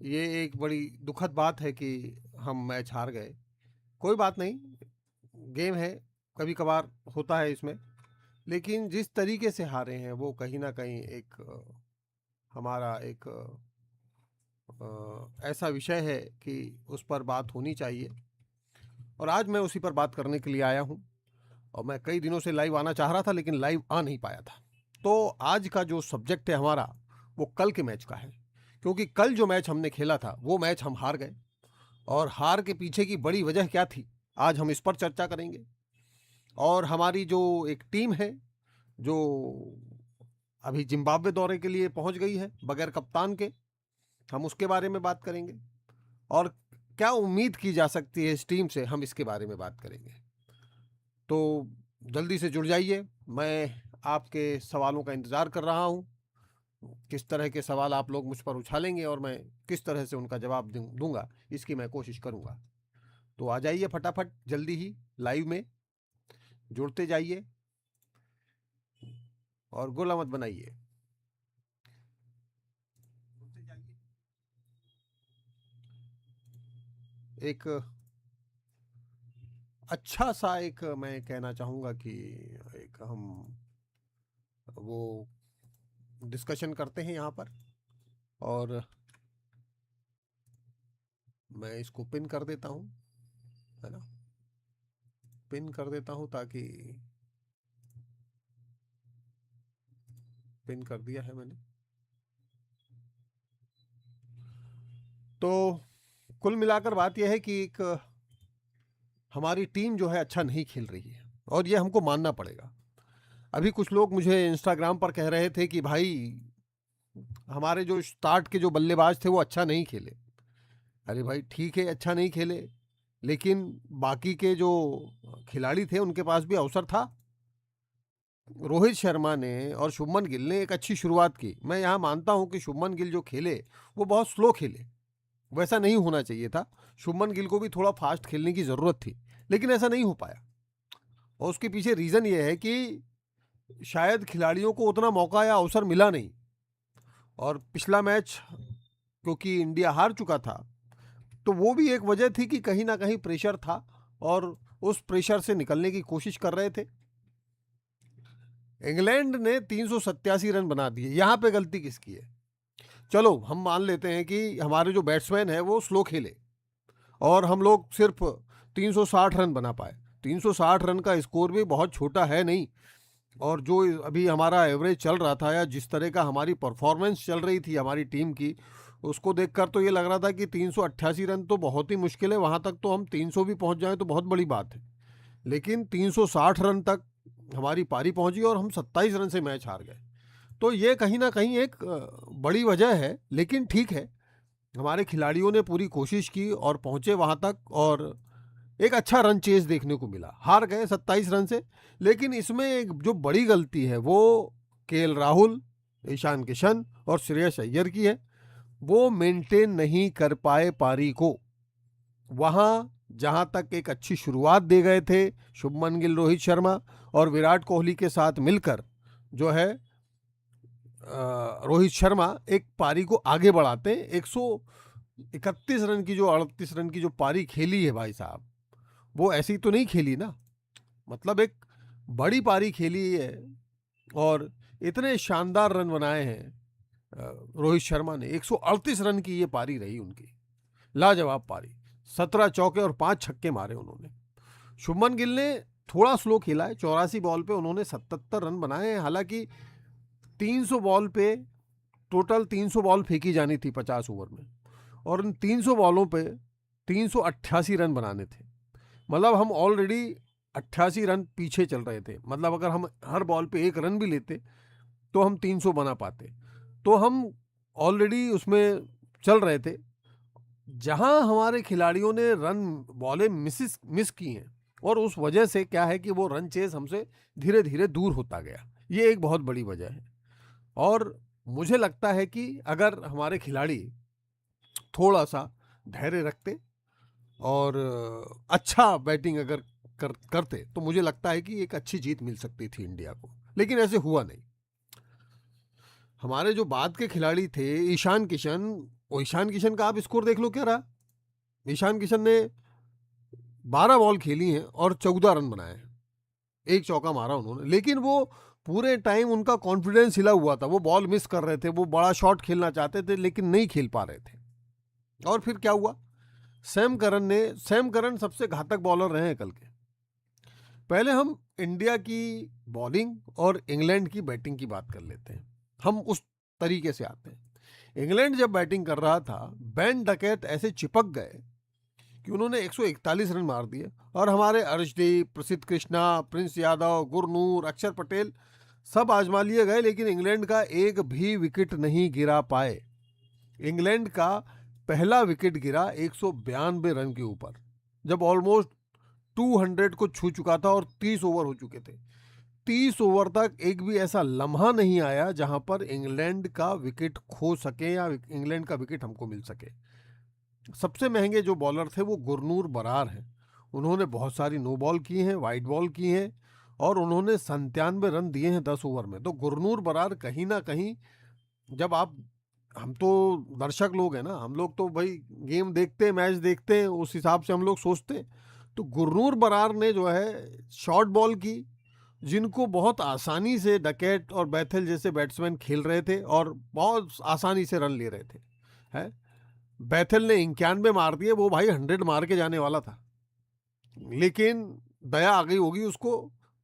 ये एक बड़ी दुखद बात है कि हम मैच हार गए। कोई बात नहीं, गेम है, कभी-कभार होता है इसमें। लेकिन जिस तरीके से हारे हैं वो कहीं न कहीं एक हमारा एक ऐसा विषय है कि उस पर बात होनी चाहिए और आज मैं उसी पर बात करने के लिए आया हूँ और मैं कई दिनों से लाइव आना चाह रहा था लेकिन लाइव आ नहीं पाया था। तो आज का जो सब्जेक्ट है हमारा, वो कल के मैच का है। क्योंकि कल जो मैच हमने खेला था, वो मैच हम हार गए और हार के पीछे की बड़ी वजह क्या थी, आज हम इस पर चर्चा करेंगे। और हमारी जो एक टीम है, जो अभी ज़िम्बाब्वे दौरे के लिए पहुँच गई है बगैर कप्तान के, हम उसके बारे में बात करेंगे और क्या उम्मीद की जा सकती है इस टीम से, हम इसके बारे में बात करेंगे। तो जल्दी से जुड़ जाइए, मैं आपके सवालों का इंतज़ार कर रहा हूँ। किस तरह के सवाल आप लोग मुझ पर उछालेंगे और मैं किस तरह से उनका जवाब दूँगा, इसकी मैं कोशिश करूँगा। तो आ जाइए फटाफट जल्दी ही लाइव में, जुड़ते जाइए और गोला मत बनाइए। एक अच्छा-सा एक मैं कहना चाहूँगा कि एक हम वो डिस्कशन करते हैं यहाँ पर और मैं इसको पिन कर देता हूँ, है ना? पिन कर देता हूँ ताकि पिन कर दिया है मैंने। तो कुल मिलाकर बात यह है कि एक हमारी टीम जो है अच्छा नहीं खेल रही है और ये हमको मानना पड़ेगा। अभी कुछ लोग मुझे इंस्टाग्राम पर कह रहे थे कि भाई हमारे जो स्टार्ट के जो बल्लेबाज थे वो अच्छा नहीं खेले। अरे भाई ठीक है, अच्छा नहीं खेले, लेकिन बाकी के जो खिलाड़ी थे उनके पास भी अवसर था। रोहित शर्मा ने और शुभमन गिल ने एक अच्छी शुरुआत की। मैं यहाँ मानता हूँ कि शुभमन गिल जो खेले वो बहुत स्लो खेले, वैसा नहीं होना चाहिए था। शुभमन गिल को भी थोड़ा फास्ट खेलने की ज़रूरत थी, लेकिन ऐसा नहीं हो पाया और उसके पीछे रीज़न ये है कि शायद खिलाड़ियों को उतना मौका या अवसर मिला नहीं। और पिछला मैच क्योंकि इंडिया हार चुका था, तो वो भी एक वजह थी कि कहीं ना कहीं प्रेशर था और उस प्रेशर से निकलने की कोशिश कर रहे थे। इंग्लैंड ने 387 रन बना दिए। यहाँ पे गलती किसकी है? चलो हम मान लेते हैं कि हमारे जो बैट्समैन है वो स्लो खेले और हम लोग सिर्फ 360 रन बना पाए। 360 रन का स्कोर भी बहुत छोटा है नहीं। और जो अभी हमारा एवरेज चल रहा था या जिस तरह का हमारी परफॉर्मेंस चल रही थी हमारी टीम की, उसको देखकर तो ये लग रहा था कि 388 रन तो बहुत ही मुश्किल है, वहाँ तक तो हम 300 भी पहुँच जाएं तो बहुत बड़ी बात है। लेकिन 360 रन तक हमारी पारी पहुँची और हम 27 रन से मैच हार गए। तो ये कहीं ना कहीं एक बड़ी वजह है, लेकिन ठीक है, हमारे खिलाड़ियों ने पूरी कोशिश की और पहुँचे वहाँ तक और एक अच्छा रन चेज देखने को मिला। हार गए 27 रन से, लेकिन इसमें एक जो बड़ी गलती है वो केएल राहुल, ईशान किशन और श्रेयस अय्यर की है। वो मेंटेन नहीं कर पाए पारी को। वहाँ जहाँ तक एक अच्छी शुरुआत दे गए थे शुभमन गिल, रोहित शर्मा और विराट कोहली के साथ मिलकर, जो है रोहित शर्मा एक पारी को आगे बढ़ाते हैं। 131 रन की जो 38 रन की जो पारी खेली है भाई साहब, वो ऐसी तो नहीं खेली ना। मतलब एक बड़ी पारी खेली है और इतने शानदार रन बनाए हैं। रोहित शर्मा ने 138 रन की ये पारी रही उनकी, लाजवाब पारी। 17 चौके और 5 छक्के मारे उन्होंने। शुभमन गिल ने थोड़ा स्लो खेला है, 84 बॉल पे उन्होंने 77 रन बनाए हैं। हालांकि 300 बॉल पे टोटल 300 बॉल फेंकी जानी थी 50 ओवर में और उन 300 बॉलों पे 388 रन बनाने थे। मतलब हम ऑलरेडी 88 रन पीछे चल रहे थे। मतलब अगर हम हर बॉल पे एक रन भी लेते तो हम 300 बना पाते। तो हम ऑलरेडी उसमें चल रहे थे। जहां हमारे खिलाड़ियों ने रन बॉलें मिस की हैं और उस वजह से क्या है कि वो रन चेज हमसे धीरे धीरे दूर होता गया। ये एक बहुत बड़ी वजह है और मुझे लगता है कि अगर हमारे खिलाड़ी थोड़ा सा धैर्य रखते और अच्छा बैटिंग अगर करते तो मुझे लगता है कि एक अच्छी जीत मिल सकती थी इंडिया को, लेकिन ऐसे हुआ नहीं। हमारे जो बाद के खिलाड़ी थे, ईशान किशन ईशान किशन का आप स्कोर देख लो क्या रहा। ईशान किशन ने 12 बॉल खेली हैं और 14 रन बनाए हैं, एक चौका मारा उन्होंने, लेकिन वो पूरे टाइम उनका कॉन्फिडेंस हिला हुआ था। वो बॉल मिस कर रहे थे, वो बड़ा शॉट खेलना चाहते थे लेकिन नहीं खेल पा रहे थे। और फिर क्या हुआ, सैम करन सबसे घातक बॉलर रहे हैं कल के। पहले हम इंडिया की बॉलिंग और इंग्लैंड की बैटिंग की बात कर लेते हैं, हम उस तरीके से आते हैं। इंग्लैंड जब बैटिंग कर रहा था, बेन डकैत ऐसे चिपक गए कि उन्होंने 141 रन मार दिए, और हमारे अर्शदीप, प्रसिद्ध कृष्णा, प्रिंस यादव, गुरनूर, अक्षर पटेल सब आजमा लिए गए, लेकिन इंग्लैंड का एक भी विकेट नहीं गिरा पाए। इंग्लैंड का पहला विकेट गिरा 192 रन के ऊपर, जब ऑलमोस्ट 200 को छू चुका था और 30 ओवर हो चुके थे। 30 ओवर तक एक भी ऐसा लम्हा नहीं आया जहां पर इंग्लैंड का विकेट खो सके या इंग्लैंड का विकेट हमको मिल सके। सबसे महंगे जो बॉलर थे वो गुरनूर बरार हैं। उन्होंने बहुत सारी नो बॉल की हैं, वाइट बॉल की हैं, और उन्होंने 97 रन दिए हैं 10 ओवर में। तो गुरनूर बरार कहीं ना कहीं, जब आप, हम तो दर्शक लोग हैं ना, हम लोग तो भाई गेम देखते हैं, मैच देखते हैं, उस हिसाब से हम लोग सोचते हैं। तो गुरनूर बरार ने जो है शॉर्ट बॉल की, जिनको बहुत आसानी से डकैत और बैथेल जैसे बैट्समैन खेल रहे थे और बहुत आसानी से रन ले रहे थे। है, बैथेल ने 91 मार दिए, वो भाई 100 मार के जाने वाला था, लेकिन दया आ गई होगी उसको,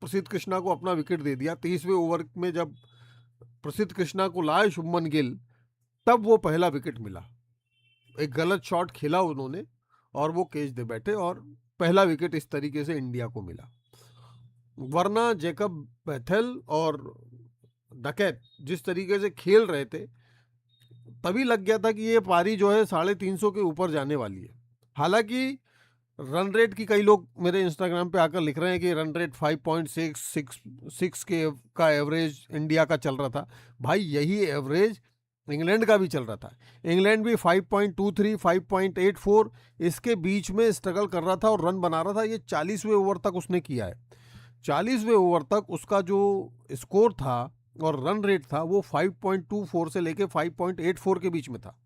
प्रसिद्ध कृष्णा को अपना विकेट दे दिया। 30वें ओवर में जब प्रसिद्ध कृष्णा को लाए शुभमन गिल, तब वो पहला विकेट मिला। एक गलत शॉट खेला उन्होंने और वो कैच दे बैठे, और पहला विकेट इस तरीके से इंडिया को मिला। वरना जैकब बैथेल और डकैत जिस तरीके से खेल रहे थे, तभी लग गया था कि ये पारी जो है 350 के ऊपर जाने वाली है। हालांकि रन रेट की, कई लोग मेरे इंस्टाग्राम पे आकर लिख रहे हैं कि रन रेट 5.66 के का एवरेज इंडिया का चल रहा था। भाई यही एवरेज इंग्लैंड का भी चल रहा था। इंग्लैंड भी 5.23, 5.84 इसके बीच में स्ट्रगल कर रहा था और रन बना रहा था। ये 40वें ओवर तक उसने किया है। 40वें ओवर तक उसका जो स्कोर था और रन रेट था वो 5.24 से लेके 5.84 के बीच में था।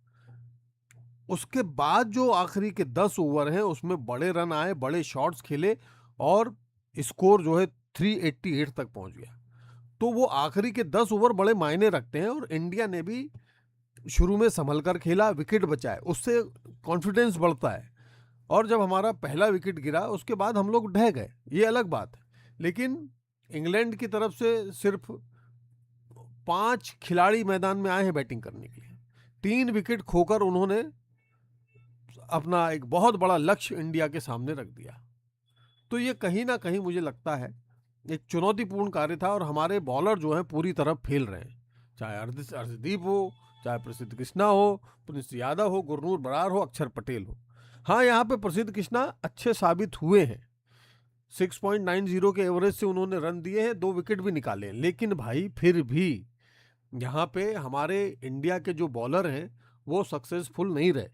उसके बाद जो आखिरी के 10 ओवर हैं उसमें बड़े रन आए, बड़े शॉट्स खेले, और स्कोर जो है 388 तक पहुंच गया। तो वो आखिरी के 10 ओवर बड़े मायने रखते हैं, और इंडिया ने भी शुरू में संभल कर खेला, विकेट बचाए, उससे कॉन्फिडेंस बढ़ता है। और जब हमारा पहला विकेट गिरा उसके बाद हम लोग ढह गए, ये अलग बात है। लेकिन इंग्लैंड की तरफ से सिर्फ 5 खिलाड़ी मैदान में आए हैं बैटिंग करने के लिए। 3 विकेट खोकर उन्होंने अपना एक बहुत बड़ा लक्ष्य इंडिया के सामने रख दिया। तो ये कहीं ना कहीं मुझे लगता है एक चुनौतीपूर्ण कार्य था, और हमारे बॉलर जो हैं पूरी तरह फेल रहे हैं, चाहे अर्शदीप हो, चाहे प्रसिद्ध कृष्णा हो, प्रिंस यादव हो, गुरनूर बरार हो, अक्षर पटेल हो। हाँ, यहाँ पे प्रसिद्ध कृष्णा अच्छे साबित हुए हैं। 6.90 के एवरेज से उन्होंने रन दिए हैं, 2 विकेट भी निकाले हैं, लेकिन भाई फिर भी यहाँ पे हमारे इंडिया के जो बॉलर हैं वो सक्सेसफुल नहीं रहे,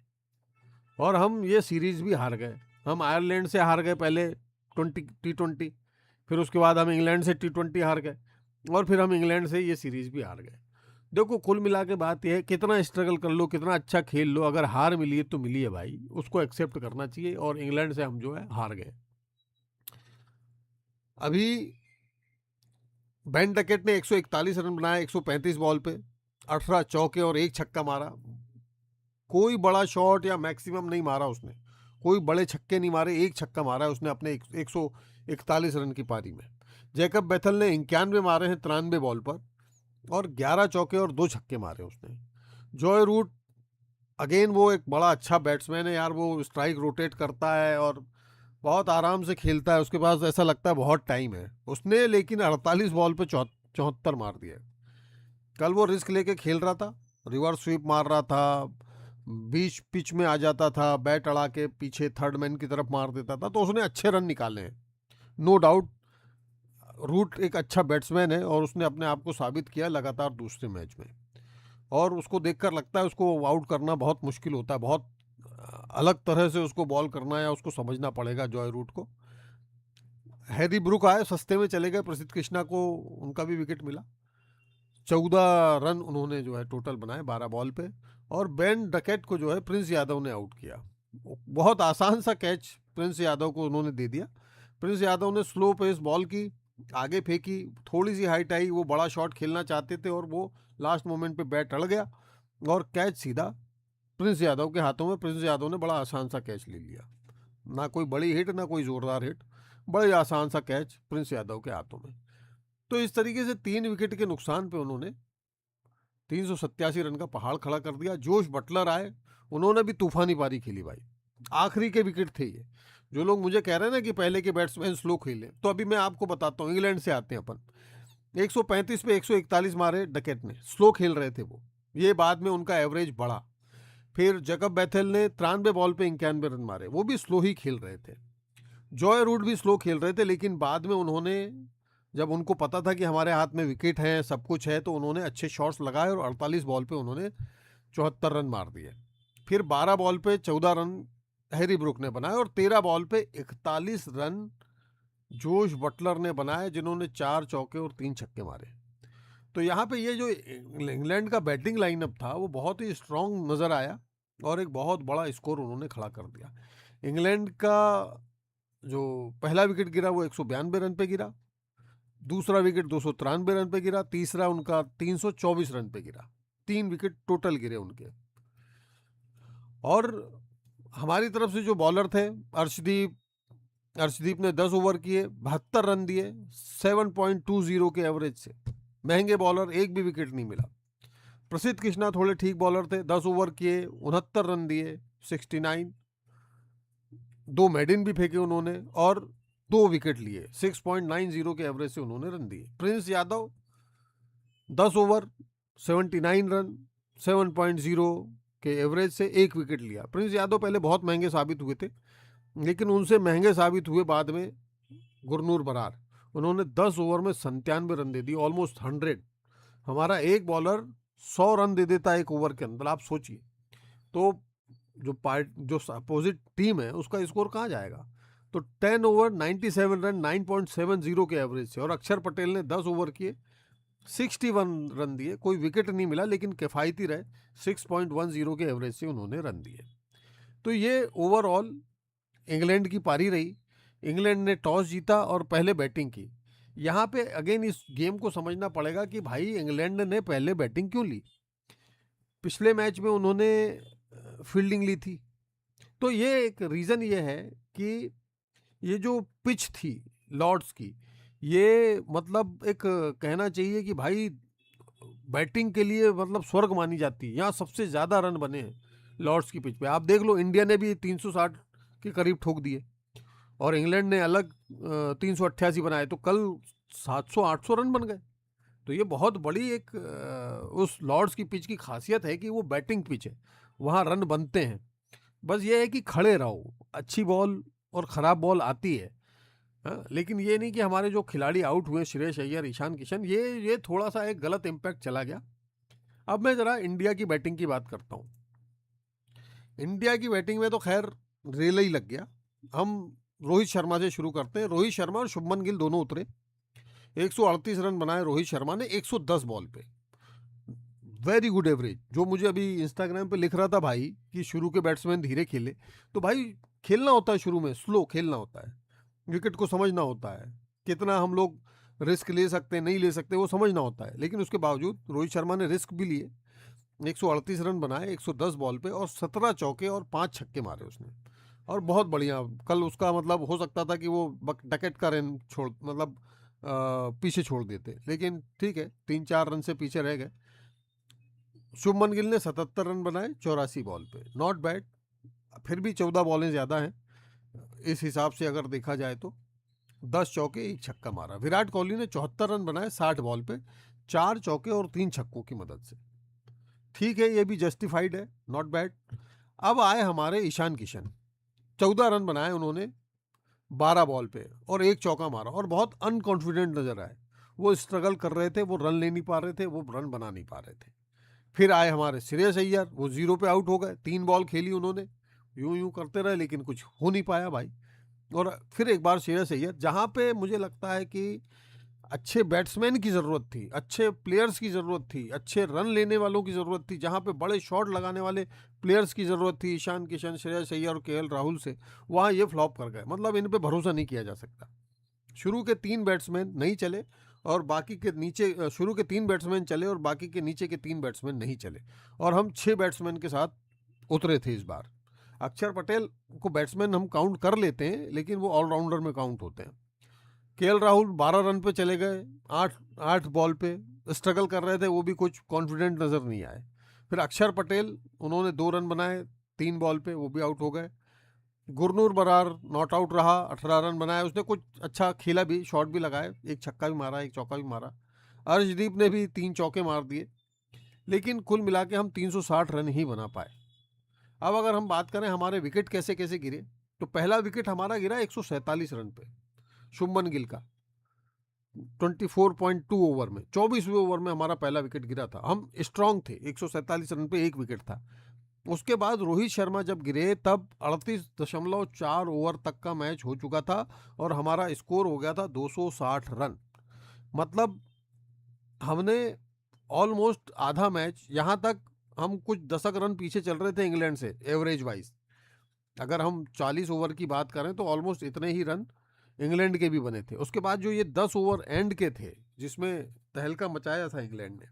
और हम ये सीरीज भी हार गए। हम आयरलैंड से हार गए पहले T20, फिर उसके बाद हम इंग्लैंड से T20 हार गए, और फिर हम इंग्लैंड से ये सीरीज भी हार गए। देखो, कुल मिला के बात यह है, कितना स्ट्रगल कर लो, कितना अच्छा खेल लो, अगर हार मिली है तो मिली है भाई, उसको एक्सेप्ट करना चाहिए। और इंग्लैंड से हम जो है हार गए। अभी बेन डकैत ने 141 रन बनाए 135 बॉल पे, 18 चौके और 1 छक्का मारा। कोई बड़ा शॉट या मैक्सिमम नहीं मारा उसने, कोई बड़े छक्के नहीं मारे, 1 छक्का मारा है उसने अपने 141 रन की पारी में। जैकब बैथल ने 91 मारे हैं 93 बॉल पर, और 11 चौके और 2 छक्के मारे उसने। जॉय रूट, अगेन वो एक बड़ा अच्छा बैट्समैन है यार, वो स्ट्राइक रोटेट करता है और बहुत आराम से खेलता है, उसके पास ऐसा लगता है बहुत टाइम है। उसने लेकिन 48 बॉल पे 74 मार दिया। कल वो रिस्क लेके खेल रहा था, रिवर्स स्वीप मार रहा था, बीच पिच में आ जाता था, बैट अड़ा के पीछे थर्ड मैन की तरफ मार देता था, तो उसने अच्छे रन निकाले हैं, नो डाउट। रूट एक अच्छा बैट्समैन है और उसने अपने आप को साबित किया लगातार दूसरे मैच में, और उसको देखकर लगता है उसको आउट करना बहुत मुश्किल होता है, बहुत अलग तरह से उसको बॉल करना है, उसको समझना पड़ेगा जॉय रूट को। हैरी ब्रुक आए, सस्ते में चले गए, प्रसिद्ध कृष्णा को उनका भी विकेट मिला। 14 रन उन्होंने जो है टोटल बनाए 12 बॉल पे, और बेन डकैट को जो है प्रिंस यादव ने आउट किया। बहुत आसान सा कैच प्रिंस यादव को उन्होंने दे दिया। प्रिंस यादव ने स्लो पेस बॉल की, आगे फेंकी, थोड़ी सी हाइट आई, वो बड़ा शॉट खेलना चाहते थे और वो लास्ट मोमेंट पे बैट अड़ गया और कैच सीधा प्रिंस यादव के हाथों में। प्रिंस यादव ने बड़ा आसान सा कैच ले लिया, ना कोई बड़ी हिट ना कोई जोरदार हिट, बड़े आसान सा कैच प्रिंस यादव के हाथों में। तो इस तरीके से 3 विकेट के नुकसान पे उन्होंने 387 रन का पहाड़ खड़ा कर दिया। जोश बटलर आए, उन्होंने भी तूफानी पारी खेली भाई, आखिरी के विकेट थे ये। जो लोग मुझे कह रहे हैं ना कि पहले के बैट्समैन स्लो खेले, तो अभी मैं आपको बताता हूँ, इंग्लैंड से आते हैं अपन। 135 पे 141 मारे डकैट ने, स्लो खेल रहे थे वो, ये बाद में उनका एवरेज बढ़ा। फिर जैकब बैथेल ने 93 बॉल पे 91 रन मारे, वो भी स्लो ही खेल रहे थे। जॉय रूट भी स्लो खेल रहे थे, लेकिन बाद में उन्होंने, जब उनको पता था कि हमारे हाथ में विकेट है, सब कुछ है, तो उन्होंने अच्छे शॉट्स लगाए और 48 बॉल पे उन्होंने 74 रन मार दिए। फिर 12 बॉल पे 14 रन हैरी ब्रुक ने बनाए और 13 बॉल पे 41 रन जोश बटलर ने बनाए, जिन्होंने 4 चौके और 3 छक्के मारे। तो यहाँ पे ये जो इंग्लैंड का बैटिंग लाइनअप था वो बहुत ही स्ट्रांग नज़र आया और एक बहुत बड़ा स्कोर उन्होंने खड़ा कर दिया। इंग्लैंड का जो पहला विकेट गिरा वो 192 रन पे गिरा, दूसरा विकेट 293 रन पे गिरा, तीसरा उनका 324 रन पे गिरा। 3 विकेट टोटल गिरे उनके। और हमारी तरफ से जो बॉलर थे, अर्शदीप ने 10 ओवर किए, 72 रन दिए 7.20 के एवरेज से। महंगे बॉलर, एक भी विकेट नहीं मिला। प्रसिद्ध कृष्णा थोड़े ठीक बॉलर थे, 10 ओवर किए, 69 रन दिए 69, 2 मेडिन भी फेंके उन्होंने और 2 विकेट लिए, 6.90 के एवरेज से उन्होंने रन दिए। प्रिंस यादव 10 ओवर 79 रन 7.0 के एवरेज से 1 विकेट लिया। प्रिंस यादव पहले बहुत महंगे साबित हुए थे, लेकिन उनसे महंगे साबित हुए बाद में गुरनूर बरार, उन्होंने 10 ओवर में 97 रन दे दिए, ऑलमोस्ट 100। हमारा एक बॉलर 100 रन दे देता है एक ओवर के अंदर, आप सोचिए तो जो अपोजिट टीम है उसका स्कोर कहाँ जाएगा। तो 10 ओवर 97 रन 9.70 के एवरेज से। और अक्षर पटेल ने 10 ओवर किए, 61 रन दिए, कोई विकेट नहीं मिला लेकिन किफ़ायती रहे, 6.10 के एवरेज से उन्होंने रन दिए। तो ये ओवरऑल इंग्लैंड की पारी रही। इंग्लैंड ने टॉस जीता और पहले बैटिंग की। यहाँ पे अगेन इस गेम को समझना पड़ेगा कि भाई इंग्लैंड ने पहले बैटिंग क्यों ली। पिछले मैच में उन्होंने फील्डिंग ली थी। तो ये एक रीज़न ये है कि ये जो पिच थी लॉर्ड्स की, ये मतलब एक कहना चाहिए कि भाई बैटिंग के लिए मतलब स्वर्ग मानी जाती है। यहाँ सबसे ज़्यादा रन बने हैं लॉर्ड्स की पिच पे। आप देख लो, इंडिया ने भी 360 के करीब ठोक दिए और इंग्लैंड ने अलग 388 बनाए, तो कल 700-800 रन बन गए। तो ये बहुत बड़ी एक उस लॉर्ड्स की पिच की खासियत है कि वो बैटिंग पिच है, वहाँ रन बनते हैं। बस ये है कि खड़े रहो, अच्छी बॉल और ख़राब बॉल आती है। हाँ, लेकिन ये नहीं कि हमारे जो खिलाड़ी आउट हुए, श्रेयस अय्यर, ईशान किशन, ये थोड़ा सा एक गलत इम्पैक्ट चला गया। अब मैं ज़रा इंडिया की बैटिंग की बात करता हूँ। इंडिया की बैटिंग में तो खैर रेल ही लग गया। हम रोहित शर्मा से शुरू करते हैं। रोहित शर्मा और शुभमन गिल दोनों उतरे। 138 रन बनाए रोहित शर्मा ने 110 बॉल पे, वेरी गुड एवरेज। जो मुझे अभी इंस्टाग्राम पे लिख रहा था भाई कि शुरू के बैट्समैन धीरे खेले, तो भाई खेलना होता है, शुरू में स्लो खेलना होता है, विकेट को समझना होता है, कितना हम लोग रिस्क ले सकते हैं नहीं ले सकते वो समझना होता है। लेकिन उसके बावजूद रोहित शर्मा ने रिस्क भी लिए, 138 रन बनाए 110 बॉल पे और 17 चौके और 5 छक्के मारे उसने, और बहुत बढ़िया। कल उसका मतलब हो सकता था कि वो डकैट का रन छोड़ मतलब पीछे छोड़ देते, लेकिन ठीक है, 3-4 रन से पीछे रह गए। शुभमन गिल ने 77 रन बनाए 84 बॉल पे, नॉट बैड। फिर भी 14 बॉलें ज़्यादा हैं इस हिसाब से अगर देखा जाए तो। 10 चौके 1 छक्का मारा। विराट कोहली ने 74 रन बनाए 60 बॉल पे, 4 चौके और 3 छक्कों की मदद से। ठीक है, ये भी जस्टिफाइड है, नॉट बैड। अब आए हमारे ईशान किशन, 14 रन बनाए उन्होंने 12 बॉल पे और 1 चौका मारा, और बहुत अनकॉन्फिडेंट नजर आए। वो स्ट्रगल कर रहे थे, वो रन ले नहीं पा रहे थे, वो रन बना नहीं पा रहे थे। फिर आए हमारे श्रेयस अय्यर, वो 0 पे आउट हो गए। 3 बॉल खेली उन्होंने, यूं करते रहे लेकिन कुछ हो नहीं पाया भाई। और फिर एक बार श्रेयस अय्यर, जहाँ पे मुझे लगता है कि अच्छे बैट्समैन की ज़रूरत थी, अच्छे प्लेयर्स की ज़रूरत थी, अच्छे रन लेने वालों की ज़रूरत थी, जहाँ पे बड़े शॉट लगाने वाले प्लेयर्स की ज़रूरत थी, ईशान किशन, श्रेयस अय्यर और केएल राहुल से, वहाँ ये फ्लॉप कर गए। मतलब इन पे भरोसा नहीं किया जा सकता। शुरू के 3 बैट्समैन नहीं चले और बाकी के नीचे शुरू के 3 बैट्समैन चले और बाकी के नीचे के 3 बैट्समैन नहीं चले, और हम 6 बैट्समैन के साथ उतरे थे इस बार। अक्षर पटेल को बैट्समैन हम काउंट कर लेते हैं, लेकिन वो ऑलराउंडर में काउंट होते हैं। केएल राहुल 12 रन पे चले गए, 8 बॉल पे स्ट्रगल कर रहे थे, वो भी कुछ कॉन्फिडेंट नज़र नहीं आए। फिर अक्षर पटेल, उन्होंने 2 रन बनाए 3 बॉल पे, वो भी आउट हो गए। गुरनूर बरार नॉट आउट रहा, 18 रन बनाए, उसने कुछ अच्छा खेला भी, शॉट भी लगाए, एक छक्का भी मारा, एक चौका भी मारा। अर्शदीप ने भी 3 चौके मार दिए, लेकिन कुल मिला के हम 360 रन ही बना पाए। अब अगर हम बात करें हमारे विकेट कैसे कैसे गिरे, तो पहला विकेट हमारा गिरा 147 रन पे, शुभमन गिल का 24.2 ओवर में, 24वें ओवर में हमारा पहला विकेट गिरा था। हम स्ट्रांग थे, 147 रन पे एक विकेट था। उसके बाद रोहित शर्मा जब गिरे तब 38.4 ओवर तक का मैच हो चुका था और हमारा स्कोर हो गया था 260 रन। मतलब हमने ऑलमोस्ट आधा मैच, यहाँ तक हम कुछ दशक रन पीछे चल रहे थे इंग्लैंड से एवरेज वाइज। अगर हम 40 ओवर की बात करें तो ऑलमोस्ट इतने ही रन इंग्लैंड के भी बने थे। उसके बाद जो ये 10 ओवर एंड के थे जिसमें तहलका मचाया था इंग्लैंड ने,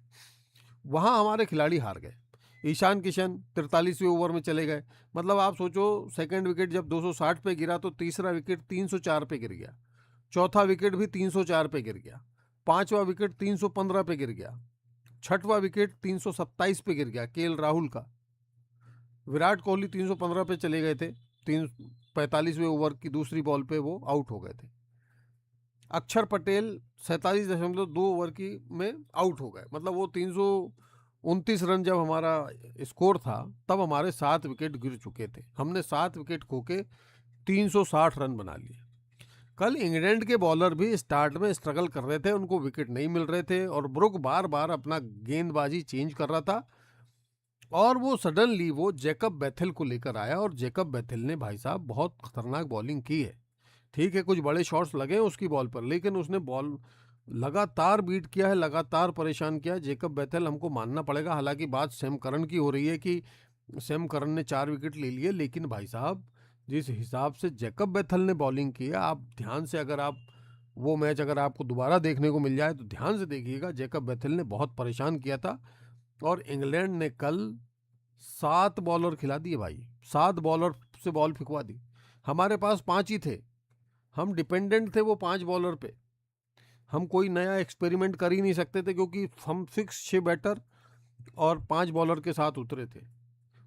वहाँ हमारे खिलाड़ी हार गए। ईशान किशन 43वें ओवर में चले गए। मतलब आप सोचो, सेकंड विकेट जब 260 पे गिरा तो तीसरा विकेट 304 पे गिर गया, चौथा विकेट भी 304 पे गिर गया, पांचवा विकेट 315 पे गिर गया, छठवां विकेट 327 पे गिर गया केएल राहुल का। विराट कोहली 315 पे चले गए थे, 45वें ओवर की दूसरी बॉल पे वो आउट हो गए थे। अक्षर पटेल 47.2 ओवर की में आउट हो गए। मतलब वो 329 रन जब हमारा स्कोर था तब हमारे 7 विकेट गिर चुके थे। हमने 7 विकेट खो के 360 रन बना लिए। कल इंग्लैंड के बॉलर भी स्टार्ट में स्ट्रगल कर रहे थे, उनको विकेट नहीं मिल रहे थे और ब्रुक बार बार अपना गेंदबाजी चेंज कर रहा था, और वो सडनली वो जैकब बेथेल को लेकर आया और जैकब बेथेल ने भाई साहब बहुत खतरनाक बॉलिंग की है। ठीक है, कुछ बड़े शॉट्स लगे हैं उसकी बॉल पर, लेकिन उसने बॉल लगातार बीट किया है, लगातार परेशान किया है जैकब बेथेल, हमको मानना पड़ेगा। हालांकि बात सैम करन की हो रही है कि सैम करन ने 4 विकेट ले लिए, लेकिन भाई साहब जिस हिसाब से जैकब बेथेल ने बॉलिंग की है, आप ध्यान से, अगर आप वो मैच अगर आपको दोबारा देखने को मिल जाए तो ध्यान से देखिएगा, जैकब बेथेल ने बहुत परेशान किया था। और इंग्लैंड ने कल 7 बॉलर खिला दिए भाई, 7 बॉलर से बॉल फिकवा दी। हमारे पास 5 ही थे, हम डिपेंडेंट थे वो 5 बॉलर पे। हम कोई नया एक्सपेरिमेंट कर ही नहीं सकते थे क्योंकि हम फिक्स 6 बैटर और 5 बॉलर के साथ उतरे थे,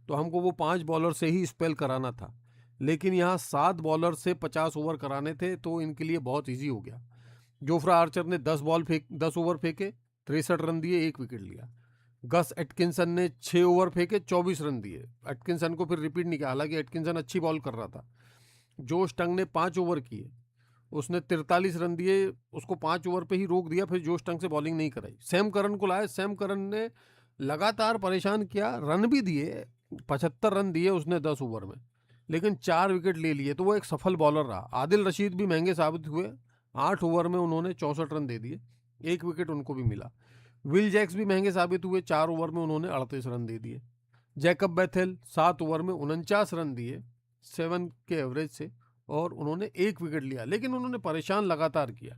तो हमको वो 5 बॉलर से ही स्पेल कराना था। लेकिन यहाँ 7 बॉलर से 50 ओवर कराने थे, तो इनके लिए बहुत ईजी हो गया। जोफ्रा आर्चर ने 10 ओवर फेंके, 63 रन दिए, 1 विकेट लिया। गस एटकिंसन ने 6 ओवर फेंके, 24 रन दिए। एटकिंसन को फिर रिपीट नहीं किया, हालांकि एटकिंसन अच्छी बॉल कर रहा था। जोश टंग ने 5 ओवर किए, उसने 43 रन दिए, उसको 5 ओवर पे ही रोक दिया, फिर जोश टंग से बॉलिंग नहीं कराई। सैम करन को लाए, सैम करन ने लगातार परेशान किया, रन भी दिए, 75 रन दिए उसने 10 ओवर में, लेकिन 4 विकेट ले लिए, तो वो एक सफल बॉलर रहा। आदिल रशीद भी महंगे साबित हुए, 8 ओवर में उन्होंने 64 रन दे दिए, 1 विकेट उनको भी मिला। विल जैक्स भी महंगे साबित हुए, 4 ओवर में उन्होंने 38 रन दे दिए। जैकब बेथेल 7 ओवर में 49 रन दिए 7 के एवरेज से, और उन्होंने 1 विकेट लिया, लेकिन उन्होंने परेशान लगातार किया।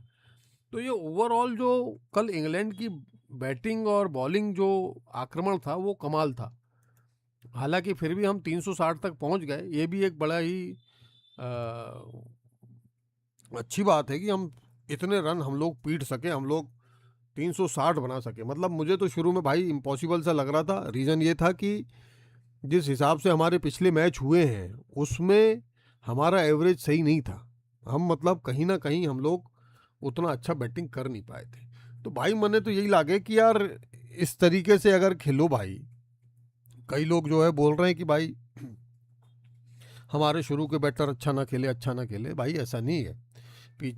तो ये ओवरऑल जो कल इंग्लैंड की बैटिंग और बॉलिंग जो आक्रमण था वो कमाल था। हालांकि फिर भी हम 360 तक पहुंच गए, ये भी एक बड़ा ही अच्छी बात है कि हम इतने रन हम लोग पीट सके, हम लोग 360 बना सके। मतलब मुझे तो शुरू में भाई इम्पॉसिबल सा लग रहा था। रीज़न ये था कि जिस हिसाब से हमारे पिछले मैच हुए हैं उसमें हमारा एवरेज सही नहीं था। हम मतलब कहीं ना कहीं हम लोग उतना अच्छा बैटिंग कर नहीं पाए थे। तो भाई मैंने तो यही लागे कि यार इस तरीके से अगर खेलो भाई, कई लोग जो है बोल रहे हैं कि भाई हमारे शुरू के बैटर अच्छा ना खेले, अच्छा ना खेले। भाई ऐसा नहीं है,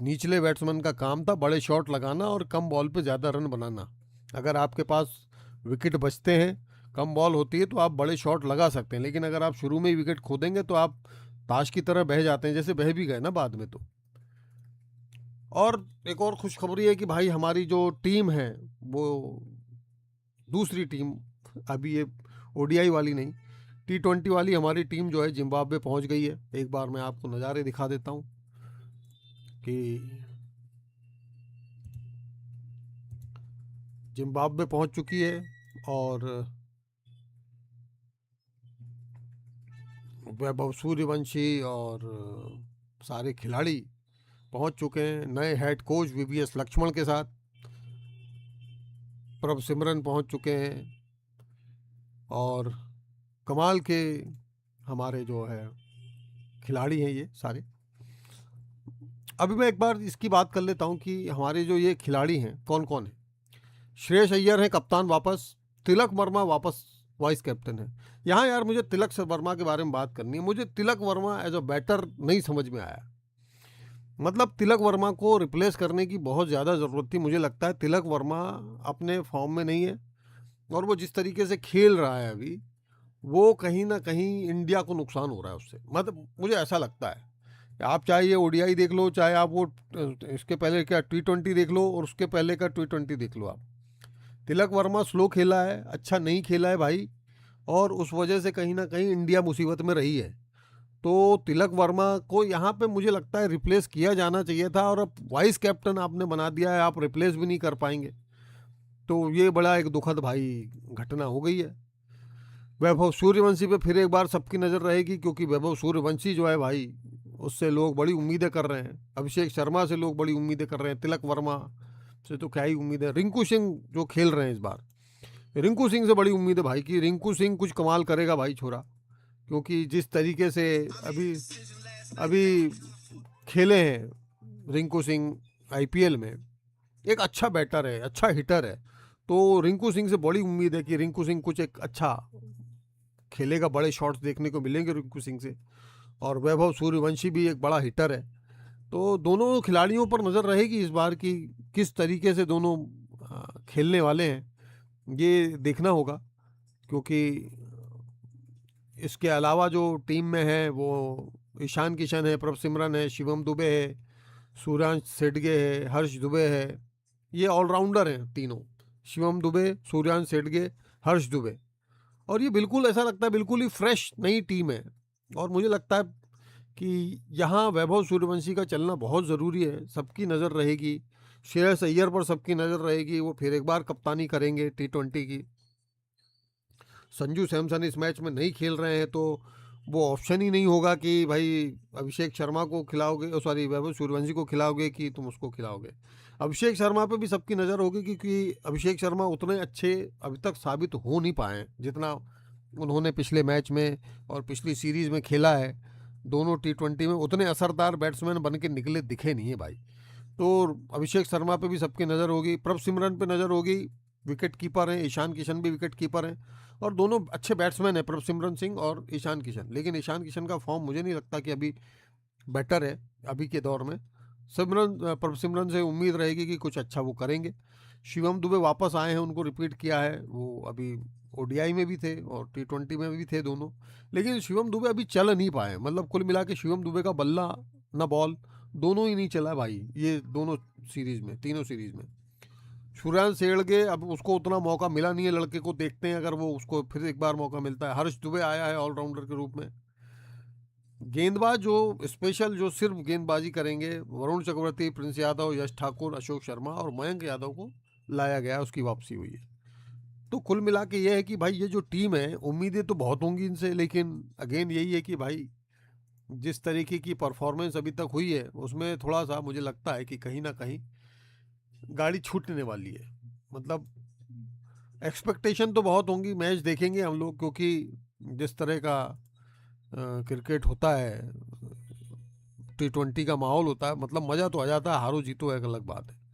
निचले बैट्समैन का काम था बड़े शॉट लगाना और कम बॉल पे ज़्यादा रन बनाना। अगर आपके पास विकेट बचते हैं, कम बॉल होती है, तो आप बड़े शॉट लगा सकते हैं, लेकिन अगर आप शुरू में ही विकेट खो देंगे तो आप ताश की तरह बह जाते हैं, जैसे बह भी गए ना बाद में तो। और एक और खुशखबरी है कि भाई हमारी जो टीम है वो दूसरी टीम, अभी ये ओडीआई वाली नहीं, T20 वाली हमारी टीम जो है जिम्बाब्वे पहुंच गई है। एक बार मैं आपको नज़ारे दिखा देता हूं कि जिम्बाब्वे पहुंच चुकी है और वैभव सूर्यवंशी और सारे खिलाड़ी पहुंच चुके हैं नए हेड कोच वीवीएस लक्ष्मण के साथ। प्रभ सिमरन पहुंच चुके हैं और कमाल के हमारे जो है खिलाड़ी हैं ये सारे। अभी मैं एक बार इसकी बात कर लेता हूं कि हमारे जो ये खिलाड़ी हैं कौन कौन है। श्रेयस अय्यर है कप्तान वापस, तिलक वर्मा वापस वाइस कैप्टन है। यहाँ यार मुझे तिलक वर्मा के बारे में बात करनी है। मुझे Tilak Varma as a batter नहीं समझ में आया। मतलब तिलक वर्मा को रिप्लेस करने की बहुत ज़्यादा ज़रूरत थी। मुझे लगता है तिलक वर्मा अपने फॉर्म में नहीं है और वो जिस तरीके से खेल रहा है अभी, वो कहीं ना कहीं इंडिया को नुकसान हो रहा है उससे। मतलब मुझे ऐसा लगता है। आप चाहे ये ओडीआई देख लो, चाहे आप वो इसके पहले क्या T20 देख लो और उसके पहले का T20 देख लो आप, तिलक वर्मा स्लो खेला है, अच्छा नहीं खेला है भाई, और उस वजह से कहीं ना कहीं इंडिया मुसीबत में रही है। तो तिलक वर्मा को यहाँ पे मुझे लगता है रिप्लेस किया जाना चाहिए था, और अब वाइस कैप्टन आपने बना दिया है, आप रिप्लेस भी नहीं कर पाएंगे। तो ये बड़ा एक दुखद भाई घटना हो गई है। वैभव सूर्यवंशी पे फिर एक बार सबकी नज़र रहेगी, क्योंकि वैभव सूर्यवंशी जो है भाई, उससे लोग बड़ी उम्मीदें कर रहे हैं। अभिषेक शर्मा से लोग बड़ी उम्मीदें कर रहे हैं, तिलक वर्मा से तो क्या ही उम्मीद है। रिंकू सिंह जो खेल रहे हैं इस बार, रिंकू सिंह से बड़ी उम्मीद है भाई कि रिंकू सिंह कुछ कमाल करेगा भाई छोरा। क्योंकि जिस तरीके से अभी अभी खेले हैं रिंकू सिंह आईपीएल में, एक अच्छा बैटर है, अच्छा हिटर है। तो रिंकू सिंह से बड़ी उम्मीद है कि रिंकू सिंह कुछ एक अच्छा खेलेगा, बड़े शॉट्स देखने को मिलेंगे रिंकू सिंह से। और वैभव सूर्यवंशी भी एक बड़ा हिटर है। तो दोनों खिलाड़ियों पर नज़र रहेगी इस बार की, किस तरीके से दोनों खेलने वाले हैं ये देखना होगा। क्योंकि इसके अलावा जो टीम में है वो ईशान किशन है, प्रभ सिमरन है, शिवम दुबे है, सूर्यांश सेठगे है, हर्ष दुबे है। ये ऑलराउंडर हैं तीनों, शिवम दुबे, सूर्यांश सेठगे, हर्ष दुबे। और ये बिल्कुल ऐसा लगता है बिल्कुल ही फ्रेश नई टीम है। और मुझे लगता है कि यहाँ वैभव सूर्यवंशी का चलना बहुत ज़रूरी है। सबकी नज़र रहेगी, श्रेयस अय्यर पर सबकी नज़र रहेगी, वो फिर एक बार कप्तानी करेंगे T20 की। संजू सैमसन इस मैच में नहीं खेल रहे हैं, तो वो ऑप्शन ही नहीं होगा कि भाई अभिषेक शर्मा को खिलाओगे, सॉरी वैभव सूर्यवंशी को खिलाओगे कि तुम उसको खिलाओगे। अभिषेक शर्मा पे भी सबकी नज़र होगी, क्योंकि अभिषेक शर्मा उतने अच्छे अभी तक साबित हो नहीं पाए जितना उन्होंने पिछले मैच में और पिछली सीरीज़ में खेला है। दोनों T20 में उतने असरदार बैट्समैन बन के निकले दिखे नहीं है भाई। तो अभिषेक शर्मा पे भी सबकी नज़र होगी, प्रभ सिमरन पे नज़र होगी, विकेट कीपर हैं, ईशान किशन भी विकेट कीपर हैं, और दोनों अच्छे बैट्समैन हैं प्रभ सिमरन सिंह और ईशान किशन। लेकिन ईशान किशन का फॉर्म मुझे नहीं लगता कि अभी बेटर है अभी के दौर में। प्रभ सिमरन से उम्मीद रहेगी कि कुछ अच्छा वो करेंगे। शिवम दुबे वापस आए हैं, उनको रिपीट किया है, वो अभी ओडीआई में भी थे और T20 में भी थे दोनों। लेकिन शिवम दुबे अभी चल नहीं पाए। मतलब कुल मिला के शिवम दुबे का बल्ला ना बॉल दोनों ही नहीं चला भाई, ये दोनों सीरीज में, तीनों सीरीज में। सूर्यांश सेड़गे अब उसको उतना मौका मिला नहीं है लड़के को, देखते हैं अगर वो उसको फिर एक बार मौका मिलता है। हर्ष दुबे आया है ऑलराउंडर के रूप में। गेंदबाज जो स्पेशल जो सिर्फ गेंदबाजी करेंगे, वरुण चक्रवर्ती, प्रिंस यादव, यश ठाकुर, अशोक शर्मा और मयंक यादव को लाया गया, उसकी वापसी हुई है। तो कुल मिला के ये है कि भाई ये जो टीम है, उम्मीदें तो बहुत होंगी इनसे, लेकिन अगेन यही है कि भाई जिस तरीके की परफॉर्मेंस अभी तक हुई है उसमें थोड़ा सा मुझे लगता है कि कहीं ना कहीं गाड़ी छूटने वाली है। मतलब एक्सपेक्टेशन तो बहुत होंगी, मैच देखेंगे हम लोग, क्योंकि जिस तरह का क्रिकेट होता है, T20 का माहौल होता है, मतलब मज़ा तो आ जाता है, हारो जीतो एक अलग बात है।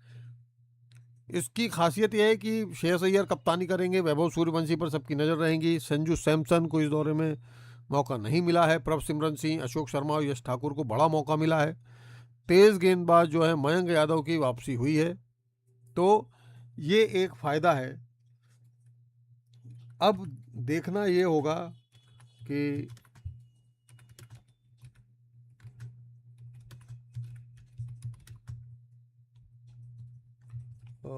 इसकी खासियत यह है कि श्रेयस अय्यर कप्तानी करेंगे, वैभव सूर्यवंशी पर सबकी नज़र रहेंगी। संजू सैमसन को इस दौरे में मौका नहीं मिला है। प्रभ सिमरन सिंह, अशोक शर्मा और यश ठाकुर को बड़ा मौका मिला है। तेज़ गेंदबाज जो है मयंक यादव की वापसी हुई है, तो ये एक फ़ायदा है। अब देखना ये होगा कि अ,